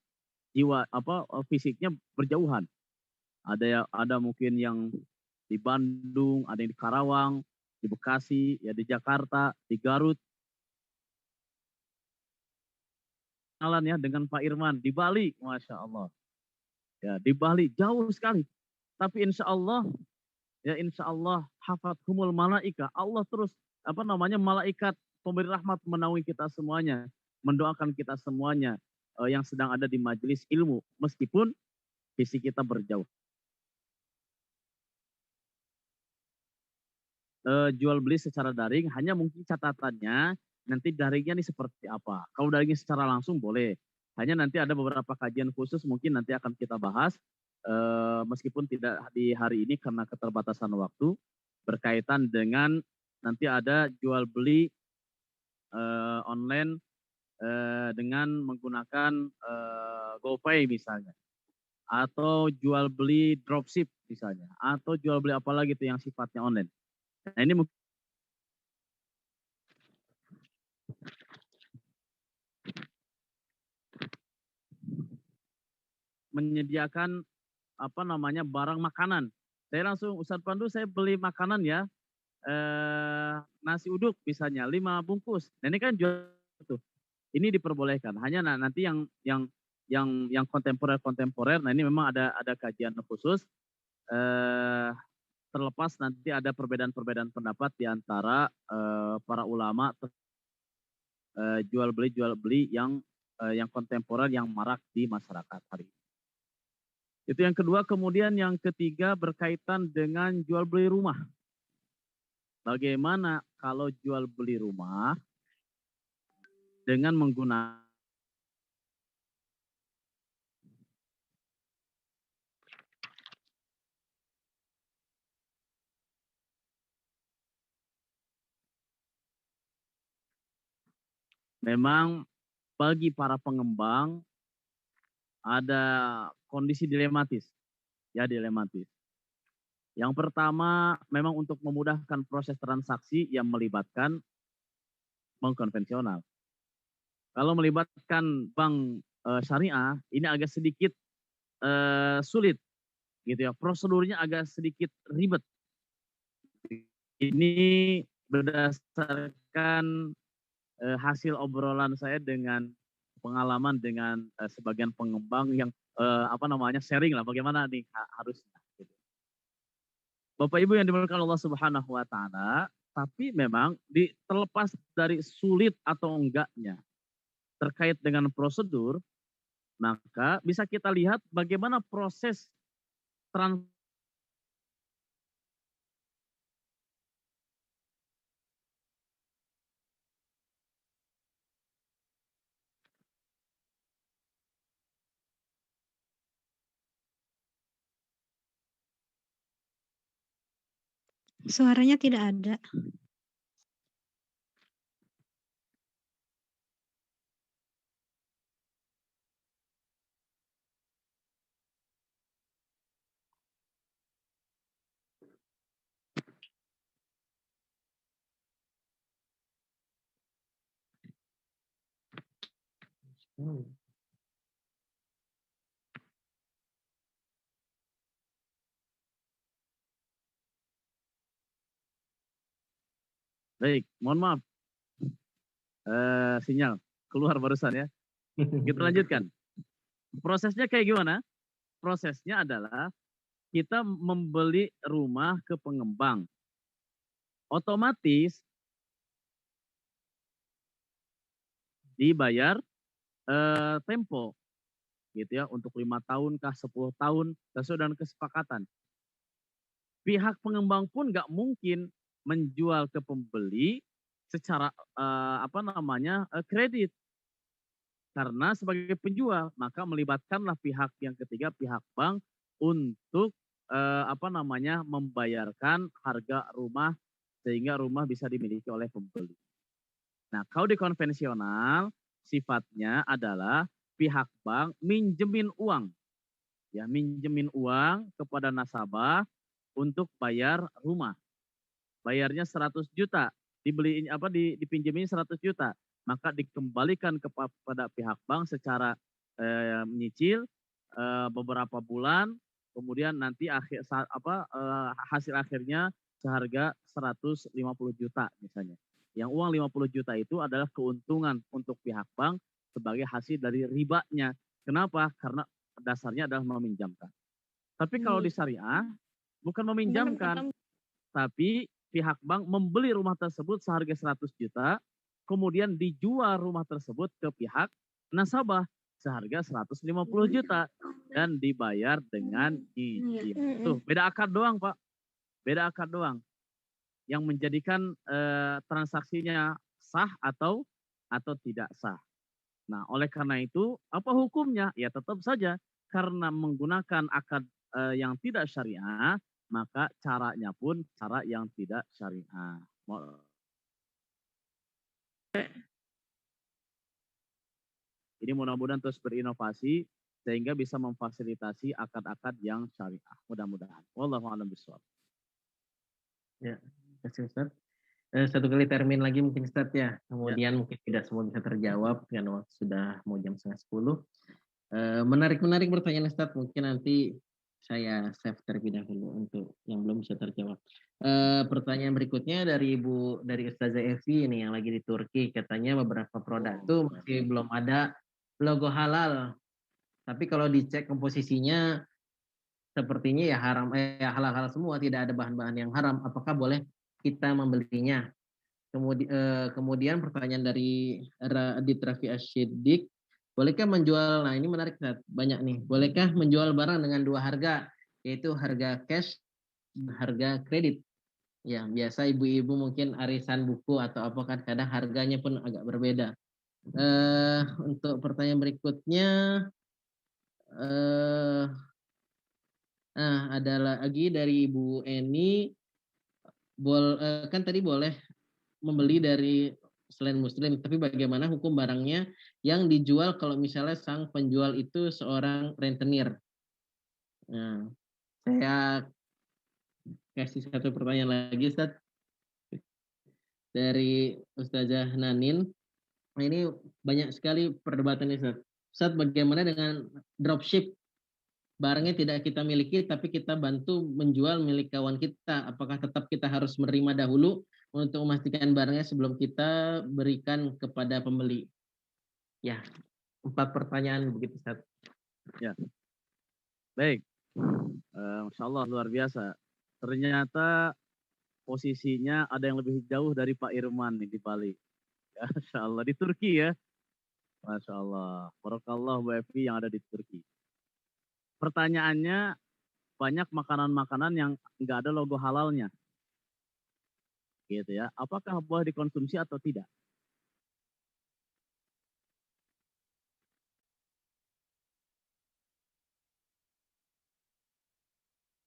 fisiknya berjauhan. Ada mungkin yang di Bandung, ada yang di Karawang, di Bekasi, ya di Jakarta, di Garut. Kenalan ya dengan Pak Irman di Bali, Masya Allah. Ya, di Bali jauh sekali. Tapi insya Allah hafathumul malaika. Allah terus malaikat pemberi rahmat menaungi kita semuanya, mendoakan kita semuanya yang sedang ada di majelis ilmu meskipun fisik kita berjauh. Jual beli secara daring, hanya mungkin catatannya nanti daringnya ini seperti apa. Kalau daringnya secara langsung boleh. Hanya nanti ada beberapa kajian khusus mungkin nanti akan kita bahas meskipun tidak di hari ini karena keterbatasan waktu, berkaitan dengan nanti ada jual beli online dengan menggunakan GoPay misalnya, atau jual beli dropship misalnya, atau jual beli apa lagi itu yang sifatnya online. Nah, ini menyediakan barang makanan. Saya langsung, Ustadz Pandu, saya beli makanan ya, nasi uduk misalnya 5 bungkus. Nah, ini kan jual tuh. Ini diperbolehkan. Hanya nanti yang kontemporer. Nah, ini memang ada kajian khusus. Terlepas nanti ada perbedaan pendapat di antara para ulama jual beli yang kontemporer yang marak di masyarakat hari ini. Itu yang kedua. Kemudian yang ketiga berkaitan dengan jual beli rumah. Bagaimana kalau jual beli rumah dengan menggunakan memang bagi para pengembang ada kondisi dilematis. ya dilematis. Yang pertama memang untuk memudahkan proses transaksi yang melibatkan bank konvensional. Kalau melibatkan bank syariah ini agak sedikit sulit gitu ya. Prosedurnya agak sedikit ribet. Ini berdasarkan hasil obrolan saya dengan pengalaman dengan sebagian pengembang yang sharing lah bagaimana nih harusnya. Gitu. Bapak Ibu yang dimuliakan Allah Subhanahu Wa Taala, tapi memang terlepas dari sulit atau enggaknya terkait dengan prosedur, maka bisa kita lihat bagaimana proses Suaranya tidak ada. Baik, mohon maaf. Sinyal keluar barusan ya. Kita lanjutkan. Prosesnya kayak gimana? Prosesnya adalah kita membeli rumah ke pengembang. Otomatis dibayar tempo gitu ya, untuk 5 tahun kah 10 tahun sesuai dengan kesepakatan. Pihak pengembang pun nggak mungkin menjual ke pembeli secara kredit. Karena sebagai penjual, maka melibatkanlah pihak yang ketiga, pihak bank untuk membayarkan harga rumah sehingga rumah bisa dimiliki oleh pembeli. Nah, kalau di konvensional sifatnya adalah pihak bank minjemin uang. Ya, minjemin uang kepada nasabah untuk bayar rumah. Bayarnya 100 juta, dipinjemin 100 juta, maka dikembalikan kepada pihak bank secara menyicil beberapa bulan, kemudian nanti hasil akhirnya seharga 150 juta misalnya. Yang uang 50 juta itu adalah keuntungan untuk pihak bank sebagai hasil dari ribanya. Kenapa? Karena dasarnya adalah meminjamkan. Tapi kalau di syariah bukan meminjamkan, tapi pihak bank membeli rumah tersebut seharga 100 juta, kemudian dijual rumah tersebut ke pihak nasabah seharga 150 juta dan dibayar dengan izin. Tuh, beda akad doang, Pak. Beda akad doang. Yang menjadikan transaksinya sah atau tidak sah. Nah, oleh karena itu, apa hukumnya? Ya tetap saja karena menggunakan akad yang tidak syariah, maka caranya pun cara yang tidak syariah. Ini mudah-mudahan terus berinovasi sehingga bisa memfasilitasi akad-akad yang syariah. Mudah-mudahan. Wallahu a'lam bishawab. Ya, terima kasih Ustaz. Satu kali termin lagi mungkin Ustaz ya. Kemudian mungkin tidak semua bisa terjawab karena waktu sudah mau jam 9:30. Menarik pertanyaan Ustaz. Mungkin nanti saya save terlebih dahulu untuk yang belum bisa terjawab. Pertanyaan berikutnya dari Ustazah Evi ini yang lagi di Turki. Katanya beberapa produk itu masih belum ada logo halal. Tapi kalau dicek komposisinya sepertinya ya haram, halal semua, tidak ada bahan-bahan yang haram. Apakah boleh kita membelinya? Kemudian pertanyaan dari Radit Raffi Asyidik, bolehkah menjual, nah ini menarik banyak nih, bolehkah menjual barang dengan dua harga, yaitu harga cash, harga kredit? Ya, biasa ibu-ibu mungkin arisan buku atau apa kan kadang harganya pun agak berbeda. Untuk pertanyaan berikutnya, ada lagi dari Ibu Eni, kan tadi boleh membeli dari selain muslim, tapi bagaimana hukum barangnya yang dijual kalau misalnya sang penjual itu seorang rentenir? Nah, Saya kasih satu pertanyaan lagi, Ustaz. Dari Ustazah Nanin. Nah, ini banyak sekali perdebatan, Ustaz. Ustaz, bagaimana dengan dropship? Barangnya tidak kita miliki, tapi kita bantu menjual milik kawan kita. Apakah tetap kita harus menerima dahulu untuk memastikan barangnya sebelum kita berikan kepada pembeli? Ya, 4 pertanyaan begitu, Ustaz. Ya, baik. Masya Allah, luar biasa. Ternyata posisinya ada yang lebih jauh dari Pak Irman nih di Bali. Ya, Masya Allah, di Turki ya. Masya Allah. Barakallah Bu Evi yang ada di Turki. Pertanyaannya, banyak makanan-makanan yang nggak ada logo halalnya. Gitu ya. Apakah boleh dikonsumsi atau tidak?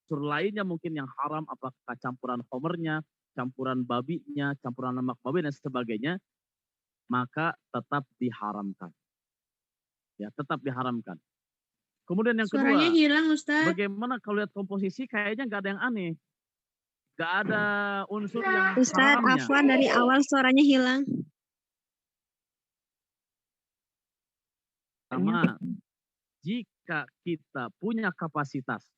Unsur lainnya mungkin yang haram, apakah campuran homernya, campuran babinya, campuran lemak babi dan sebagainya, maka tetap diharamkan. Ya, tetap diharamkan. Kemudian yang Suaranya kedua, hilang, Ustaz. bagaimana kalau lihat komposisi kayaknya nggak ada yang aneh. Nggak ada unsur yang Ustaz, haramnya. Afwan dari awal suaranya hilang. Sama, jika kita punya kapasitas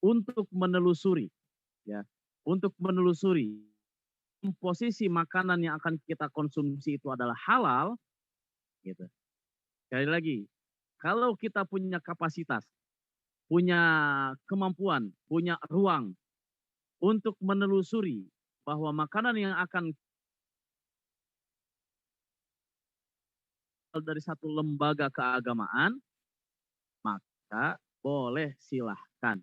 untuk menelusuri, ya, untuk menelusuri komposisi makanan yang akan kita konsumsi itu adalah halal, gitu. Sekali lagi, kalau kita punya kapasitas, punya kemampuan, punya ruang untuk menelusuri bahwa makanan yang akan dari satu lembaga keagamaan, maka boleh silahkan.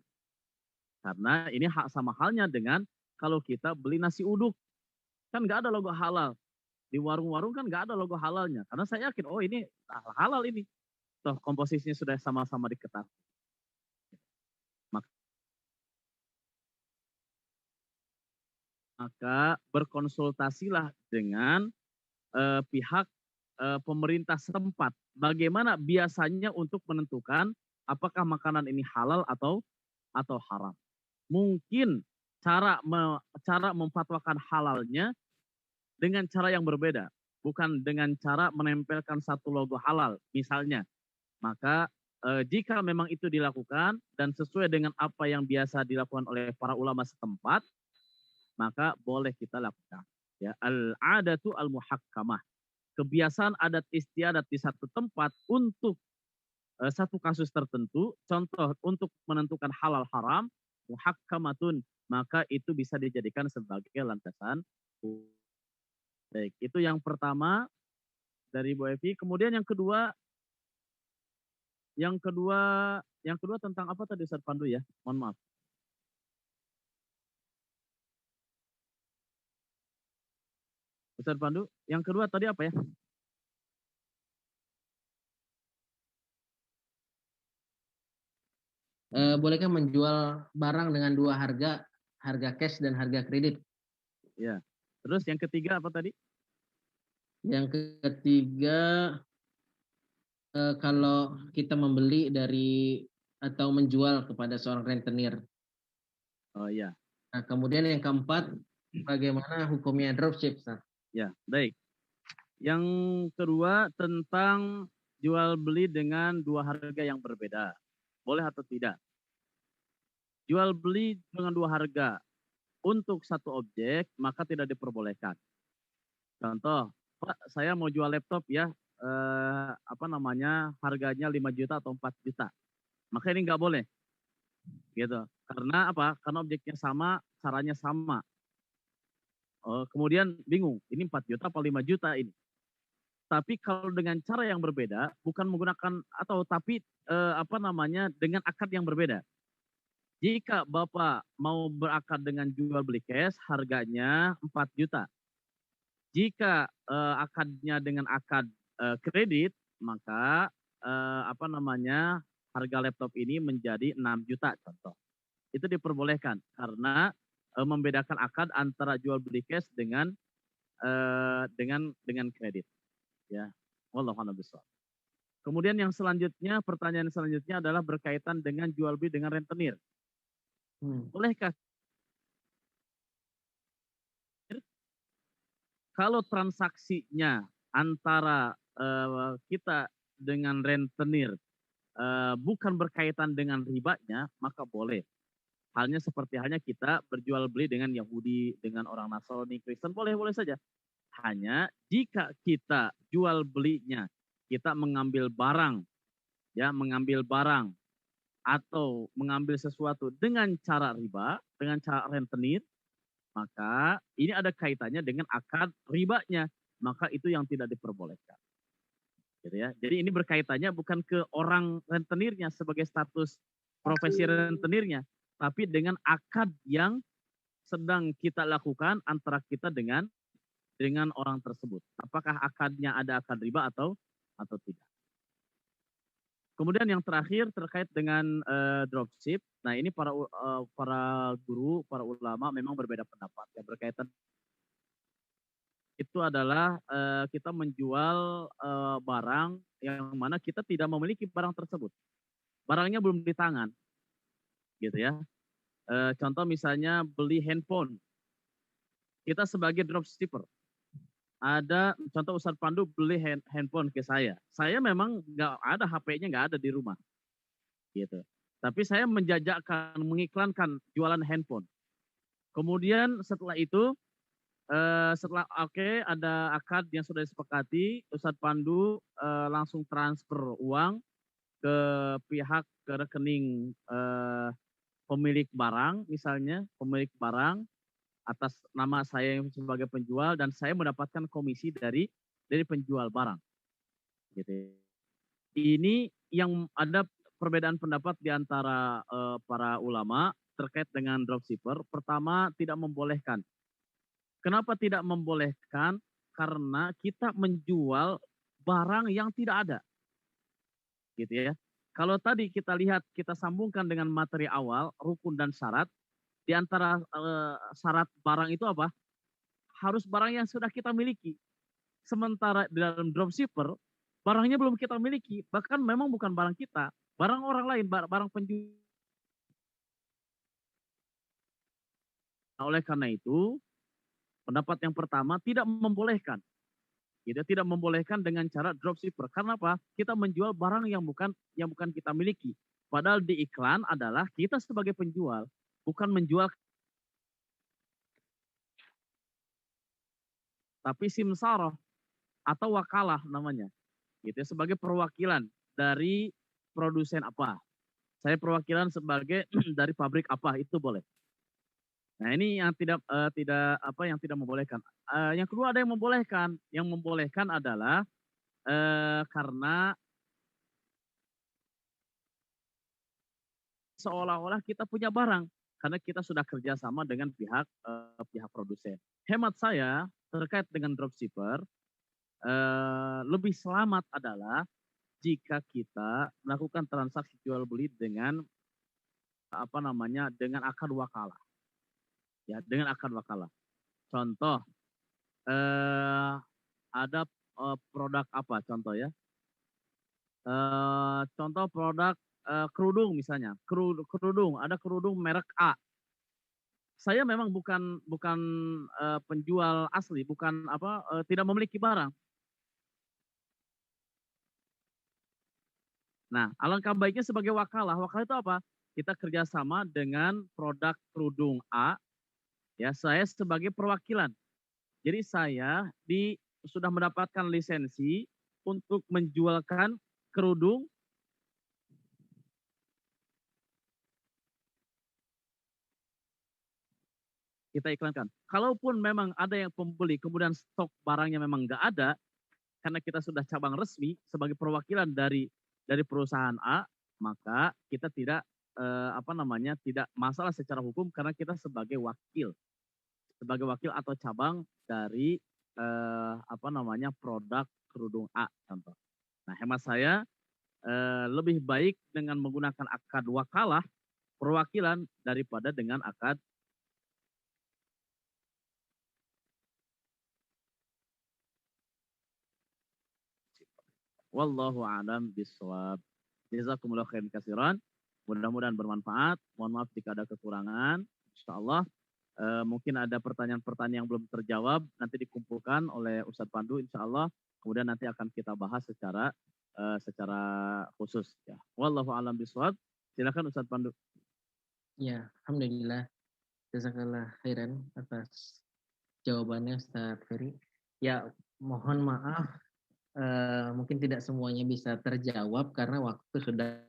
Karena ini hak sama halnya dengan kalau kita beli nasi uduk. Kan nggak ada logo halal. Di warung-warung kan nggak ada logo halalnya. Karena saya yakin, oh ini halal ini. Toh komposisinya sudah sama-sama diketahui. Maka berkonsultasilah dengan pihak pemerintah setempat. Bagaimana biasanya untuk menentukan apakah makanan ini halal atau haram. Mungkin cara memfatwakan halalnya dengan cara yang berbeda, bukan dengan cara menempelkan satu logo halal misalnya. Maka jika memang itu dilakukan dan sesuai dengan apa yang biasa dilakukan oleh para ulama setempat, maka boleh kita lakukan. Ya, al-adatu al-muhakkamah. Kebiasaan adat istiadat di satu tempat untuk satu kasus tertentu, contoh untuk menentukan halal haram, muhakkamatun, maka itu bisa dijadikan sebagai landasan. Baik, itu yang pertama dari Bu Evi. Kemudian yang kedua tentang apa tadi Ustaz Pandu ya? Mohon maaf. Ustaz Pandu, yang kedua tadi apa ya? Bolehkah menjual barang dengan dua harga cash dan harga kredit? Ya. Terus yang ketiga apa tadi? Yang ketiga, kalau kita membeli dari atau menjual kepada seorang rentenir. Oh iya. Nah, kemudian yang keempat, bagaimana hukumnya dropship, Ustaz? Ya, baik. Yang kedua tentang jual beli dengan dua harga yang berbeda. Boleh atau tidak? Jual beli dengan dua harga untuk satu objek maka tidak diperbolehkan. Contoh, Pak, saya mau jual laptop ya, harganya 5 juta atau 4 juta. Maka ini nggak boleh. Gitu. Karena apa? Karena objeknya sama, caranya sama. Kemudian bingung, ini 4 juta atau 5 juta ini. Tapi kalau dengan cara yang berbeda, bukan menggunakan dengan akad yang berbeda. Jika Bapak mau berakad dengan jual beli cash, harganya 4 juta. Jika akadnya dengan akad kredit, maka harga laptop ini menjadi 6 juta contoh. Itu diperbolehkan karena membedakan akad antara jual beli cash dengan kredit. Ya, wallahu a'lam bishawab. Kemudian yang selanjutnya, pertanyaan selanjutnya adalah berkaitan dengan jual beli dengan rentenir. Bolehkah kalau transaksinya antara kita dengan rentenir bukan berkaitan dengan ribanya, maka boleh. Halnya seperti halnya kita berjual beli dengan Yahudi, dengan orang Nasrani, Kristen, boleh-boleh saja. Hanya jika kita jual belinya, kita mengambil barang, ya mengambil barang atau mengambil sesuatu dengan cara riba, dengan cara rentenir, maka ini ada kaitannya dengan akad ribanya, maka itu yang tidak diperbolehkan. Gitu ya. Jadi ini berkaitannya bukan ke orang rentenirnya sebagai status profesi rentenirnya, tapi dengan akad yang sedang kita lakukan antara kita dengan orang tersebut. Apakah akadnya ada akad riba atau tidak. Kemudian yang terakhir terkait dengan dropship. Nah ini para guru, para ulama memang berbeda pendapat yang berkaitan itu adalah kita menjual barang yang mana kita tidak memiliki barang tersebut. Barangnya belum di tangan. Gitu ya. Contoh misalnya beli handphone. Kita sebagai dropshipper. Ada contoh Ustadz Pandu beli handphone ke saya. Saya memang nggak ada HP-nya, nggak ada di rumah. Gitu. Tapi saya menjajakkan, mengiklankan jualan handphone. Kemudian setelah itu setelah ada akad yang sudah disepakati, Ustadz Pandu langsung transfer uang ke rekening pemilik barang, misalnya pemilik barang atas nama saya sebagai penjual dan saya mendapatkan komisi dari penjual barang. Gitu. Ini yang ada perbedaan pendapat di antara para ulama terkait dengan dropshipper. Pertama, tidak membolehkan. Kenapa tidak membolehkan? Karena kita menjual barang yang tidak ada. Gitu ya. Kalau tadi kita lihat, kita sambungkan dengan materi awal, rukun dan syarat. Di antara syarat barang itu apa? Harus barang yang sudah kita miliki. Sementara di dalam dropshipper, barangnya belum kita miliki. Bahkan memang bukan barang kita. Barang orang lain, barang penjual. Nah, oleh karena itu, pendapat yang pertama tidak membolehkan. Tidak membolehkan dengan cara dropshipper. Karena apa? Kita menjual barang yang bukan kita miliki. Padahal di iklan adalah kita sebagai penjual, bukan menjual, tapi simsarah atau wakalah namanya. Gitu sebagai perwakilan dari produsen apa. Saya perwakilan sebagai dari pabrik apa, itu boleh. Nah, ini yang tidak membolehkan. Yang kedua ada yang membolehkan. Yang membolehkan adalah karena seolah-olah kita punya barang karena kita sudah kerjasama dengan pihak produsen. Hemat saya terkait dengan dropshipper lebih selamat adalah jika kita melakukan transaksi jual beli dengan dengan akad wakalah. Ya, dengan akad wakalah. Contoh ada produk apa contoh ya? Contoh produk kerudung misalnya, kerudung, ada kerudung merek A. Saya memang bukan penjual asli, tidak memiliki barang. Nah, alangkah baiknya sebagai wakalah. Wakalah itu apa? Kita kerjasama dengan produk kerudung A. Ya, saya sebagai perwakilan. Jadi saya sudah mendapatkan lisensi untuk menjualkan kerudung kita iklankan. Kalaupun memang ada yang pembeli, kemudian stok barangnya memang nggak ada, karena kita sudah cabang resmi sebagai perwakilan dari perusahaan A, maka kita tidak tidak masalah secara hukum karena kita sebagai wakil atau cabang dari produk kerudung A contoh. Nah, hemat saya lebih baik dengan menggunakan akad wakalah perwakilan daripada dengan akad wallahu a'lam bishawab. Jazakumullah khairan katsiran. Mudah-mudahan bermanfaat. Mohon maaf jika ada kekurangan. Insyaallah mungkin ada pertanyaan-pertanyaan yang belum terjawab, nanti dikumpulkan oleh Ustadz Pandu insyaallah. Kemudian nanti akan kita bahas secara khusus ya. Wallahu a'lam bishawab. Silakan Ustadz Pandu. Ya, alhamdulillah. Jazakallah khairan atas jawabannya Ustadz Ferry. Ya, mohon maaf mungkin tidak semuanya bisa terjawab karena waktu sudah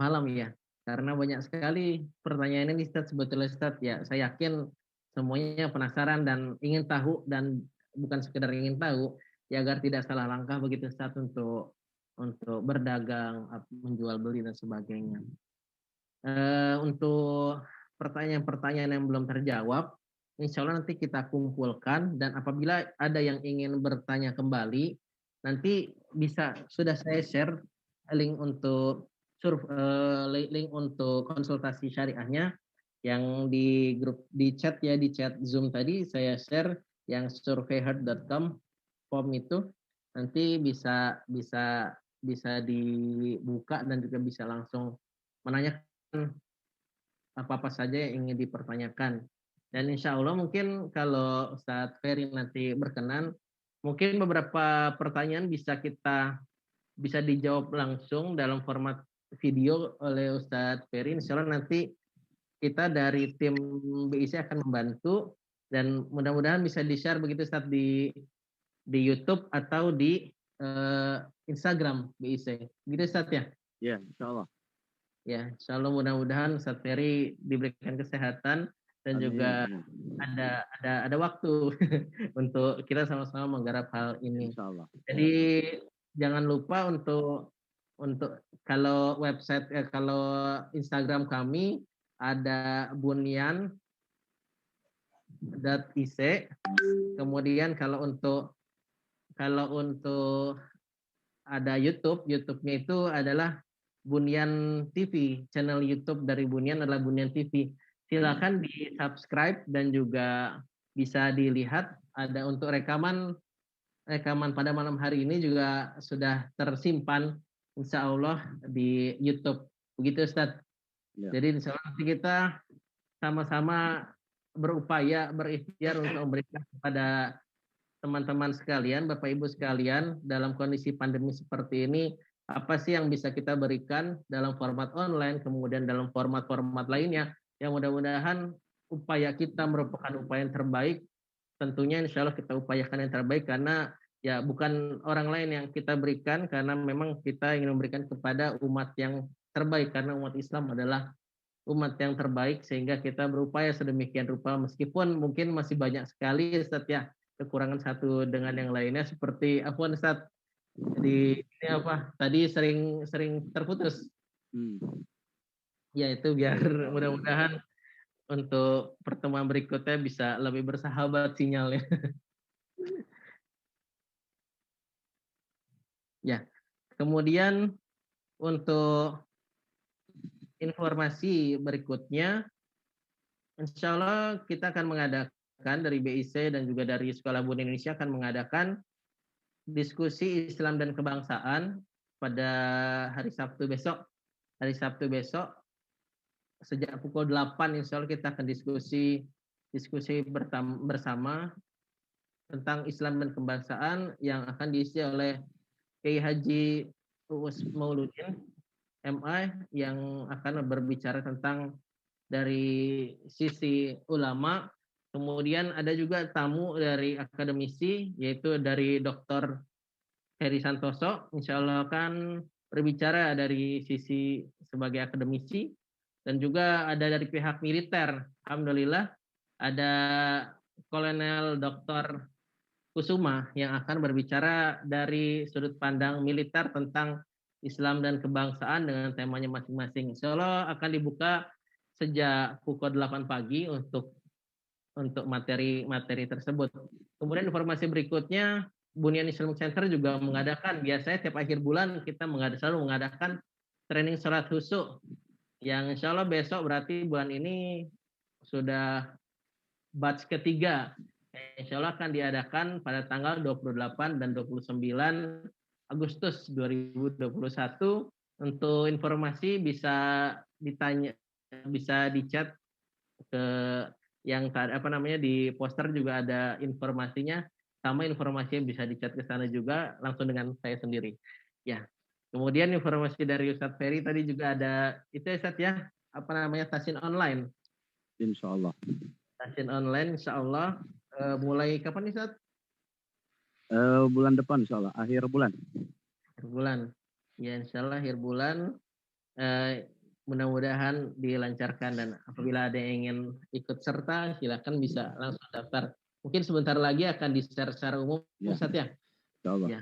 malam ya. Karena banyak sekali pertanyaan ini Ustadz, sebetulnya Ustadz ya. Saya yakin semuanya penasaran dan ingin tahu, dan bukan sekedar ingin tahu ya, agar tidak salah langkah begitu Ustadz untuk berdagang, menjual beli dan sebagainya. Untuk pertanyaan-pertanyaan yang belum terjawab, insya Allah nanti kita kumpulkan, dan apabila ada yang ingin bertanya kembali, nanti sudah saya share link untuk konsultasi syariahnya yang di grup di chat Zoom tadi saya share, yang surveyheart.com form itu nanti bisa dibuka dan juga bisa langsung menanyakan apa-apa saja yang ingin dipertanyakan. Dan insya Allah mungkin kalau Ustadz Ferry nanti berkenan, mungkin beberapa pertanyaan bisa dijawab langsung dalam format video oleh Ustadz Ferry. Insya Allah nanti kita dari tim BIC akan membantu, dan mudah-mudahan bisa di-share begitu Ustadz di YouTube atau di Instagram BIC. Gitu Ustadz ya? Ya, insya Allah. Ya, insya Allah mudah-mudahan Ustadz Ferry diberikan kesehatan dan amin, juga ada waktu untuk kita sama-sama menggarap hal ini. Insya Allah. Jadi jangan lupa untuk kalau website kalau Instagram kami ada bunyan.ic. Kemudian kalau untuk ada YouTube-nya itu adalah Bunyan TV. Channel YouTube dari Bunyan adalah Bunyan TV. Silakan di-subscribe dan juga bisa dilihat. Ada untuk rekaman pada malam hari ini juga sudah tersimpan insya Allah di YouTube. Begitu Ustadz. Ya. Jadi insya Allah nanti kita sama-sama berupaya, berikhtiar untuk memberikan kepada teman-teman sekalian, Bapak Ibu sekalian, dalam kondisi pandemi seperti ini, apa sih yang bisa kita berikan dalam format online, kemudian dalam format-format lainnya, yang mudah-mudahan upaya kita merupakan upaya yang terbaik. Tentunya insya Allah kita upayakan yang terbaik, karena ya bukan orang lain yang kita berikan, karena memang kita ingin memberikan kepada umat yang terbaik, karena umat Islam adalah umat yang terbaik, sehingga kita berupaya sedemikian rupa, meskipun mungkin masih banyak sekali Ustadz ya, kekurangan satu dengan yang lainnya, seperti afwan Ustadz, jadi ini apa tadi sering terputus. Ya itu biar mudah-mudahan untuk pertemuan berikutnya bisa lebih bersahabat sinyalnya. Ya, kemudian untuk informasi berikutnya, insya Allah kita akan mengadakan dari BIC dan juga dari Sekolah Bunyan Indonesia akan mengadakan diskusi Islam dan kebangsaan pada hari Sabtu besok. Hari Sabtu besok sejak pukul 8 insya Allah kita akan diskusi bersama tentang Islam dan kebangsaan yang akan diisi oleh Kiai Haji Uus Mauludin MA, yang akan berbicara tentang dari sisi ulama. Kemudian ada juga tamu dari akademisi, yaitu dari Dr. Heri Santoso, insya Allah akan berbicara dari sisi sebagai akademisi, dan juga ada dari pihak militer. Alhamdulillah ada Kolonel Dr. Kusuma yang akan berbicara dari sudut pandang militer tentang Islam dan kebangsaan dengan temanya masing-masing. Insya Allah akan dibuka sejak pukul 8 pagi untuk materi tersebut. Kemudian informasi berikutnya, Bunyan Islamic Center juga mengadakan, biasanya tiap akhir bulan kita selalu mengadakan training sholat khusyuk, yang insya Allah besok berarti bulan ini sudah batch ketiga. Insya Allah akan diadakan pada tanggal 28 dan 29 Agustus 2021 Untuk informasi bisa ditanya, bisa di-chat ke yang di poster juga ada informasinya, sama informasinya bisa di-chat ke sana juga langsung dengan saya sendiri. Ya. Kemudian informasi dari Ustadz Ferry tadi juga ada itu ya Ustadz ya, stasiun online. Insya Allah. Stasiun online insya Allah mulai kapan nih Ustadz? Bulan depan insya Allah, akhir bulan. Akhir bulan. Ya insya Allah akhir bulan. Mudah-mudahan dilancarkan dan apabila ada yang ingin ikut serta silakan bisa langsung daftar. Mungkin sebentar lagi akan di-share secara umum Ustadz ya. Insya Allah. Ya.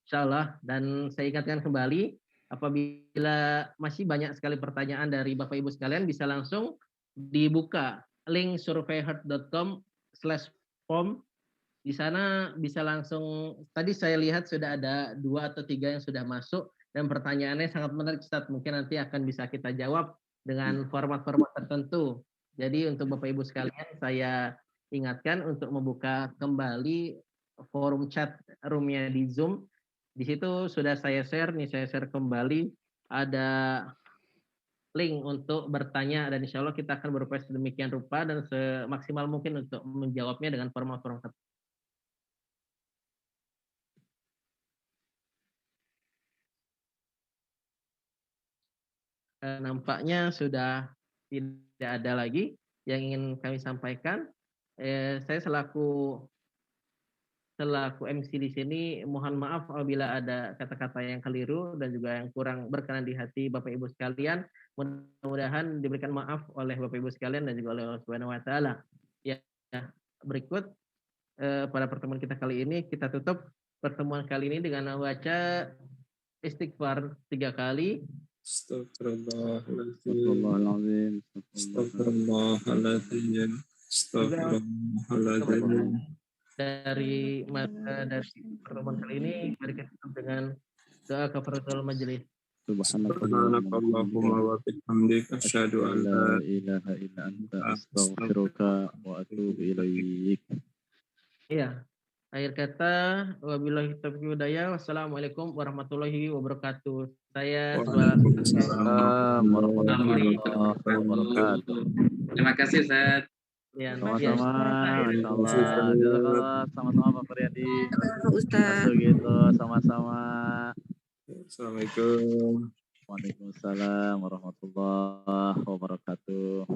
Insya Allah. Dan saya ingatkan kembali apabila masih banyak sekali pertanyaan dari Bapak Ibu sekalian bisa langsung dibuka link surveyheart.com/form. Di sana bisa langsung, tadi saya lihat sudah ada 2 atau 3 yang sudah masuk dan pertanyaannya sangat menarik Ustadz. Mungkin nanti akan bisa kita jawab dengan format-format tertentu. Jadi untuk Bapak Ibu sekalian saya ingatkan untuk membuka kembali forum chat roomnya di Zoom. Di situ sudah saya share kembali ada link untuk bertanya dan insya Allah kita akan berupaya sedemikian rupa dan semaksimal mungkin untuk menjawabnya dengan format-format tertentu. Nampaknya sudah tidak ada lagi yang ingin kami sampaikan. Saya selaku MC di sini mohon maaf apabila ada kata-kata yang keliru dan juga yang kurang berkenan di hati Bapak Ibu sekalian. Mudah-mudahan diberikan maaf oleh Bapak Ibu sekalian dan juga oleh Allah Subhanahu wa taala. Ya, berikut pada pertemuan kita kali ini kita tutup pertemuan kali ini dengan membaca istighfar 3 kali. Astagfirullahaladzim. Astagfirullahaladzim. Astagfirullahaladzim. Dari pertemuan kali ini mari kita tutup dengan doa kafaratul majelis. Subhanakallahumma wa bihamdika asyhadu an la ilaha illa anta astaghfiruka wa atubu ilaik. Iya. Akhir kata, wabillahi taufiq wal hidayah. Wassalamualaikum warahmatullahi wabarakatuh. Saya Waalaikumsalam warahmatullahi wabarakatuh. Terima kasih Ustaz. Ya, Sama-sama, insyaallah. Sama-sama Pak Priyadi. Ustaz. Gitu, sama-sama. Assalamualaikum. Waalaikumsalam warahmatullahi wabarakatuh.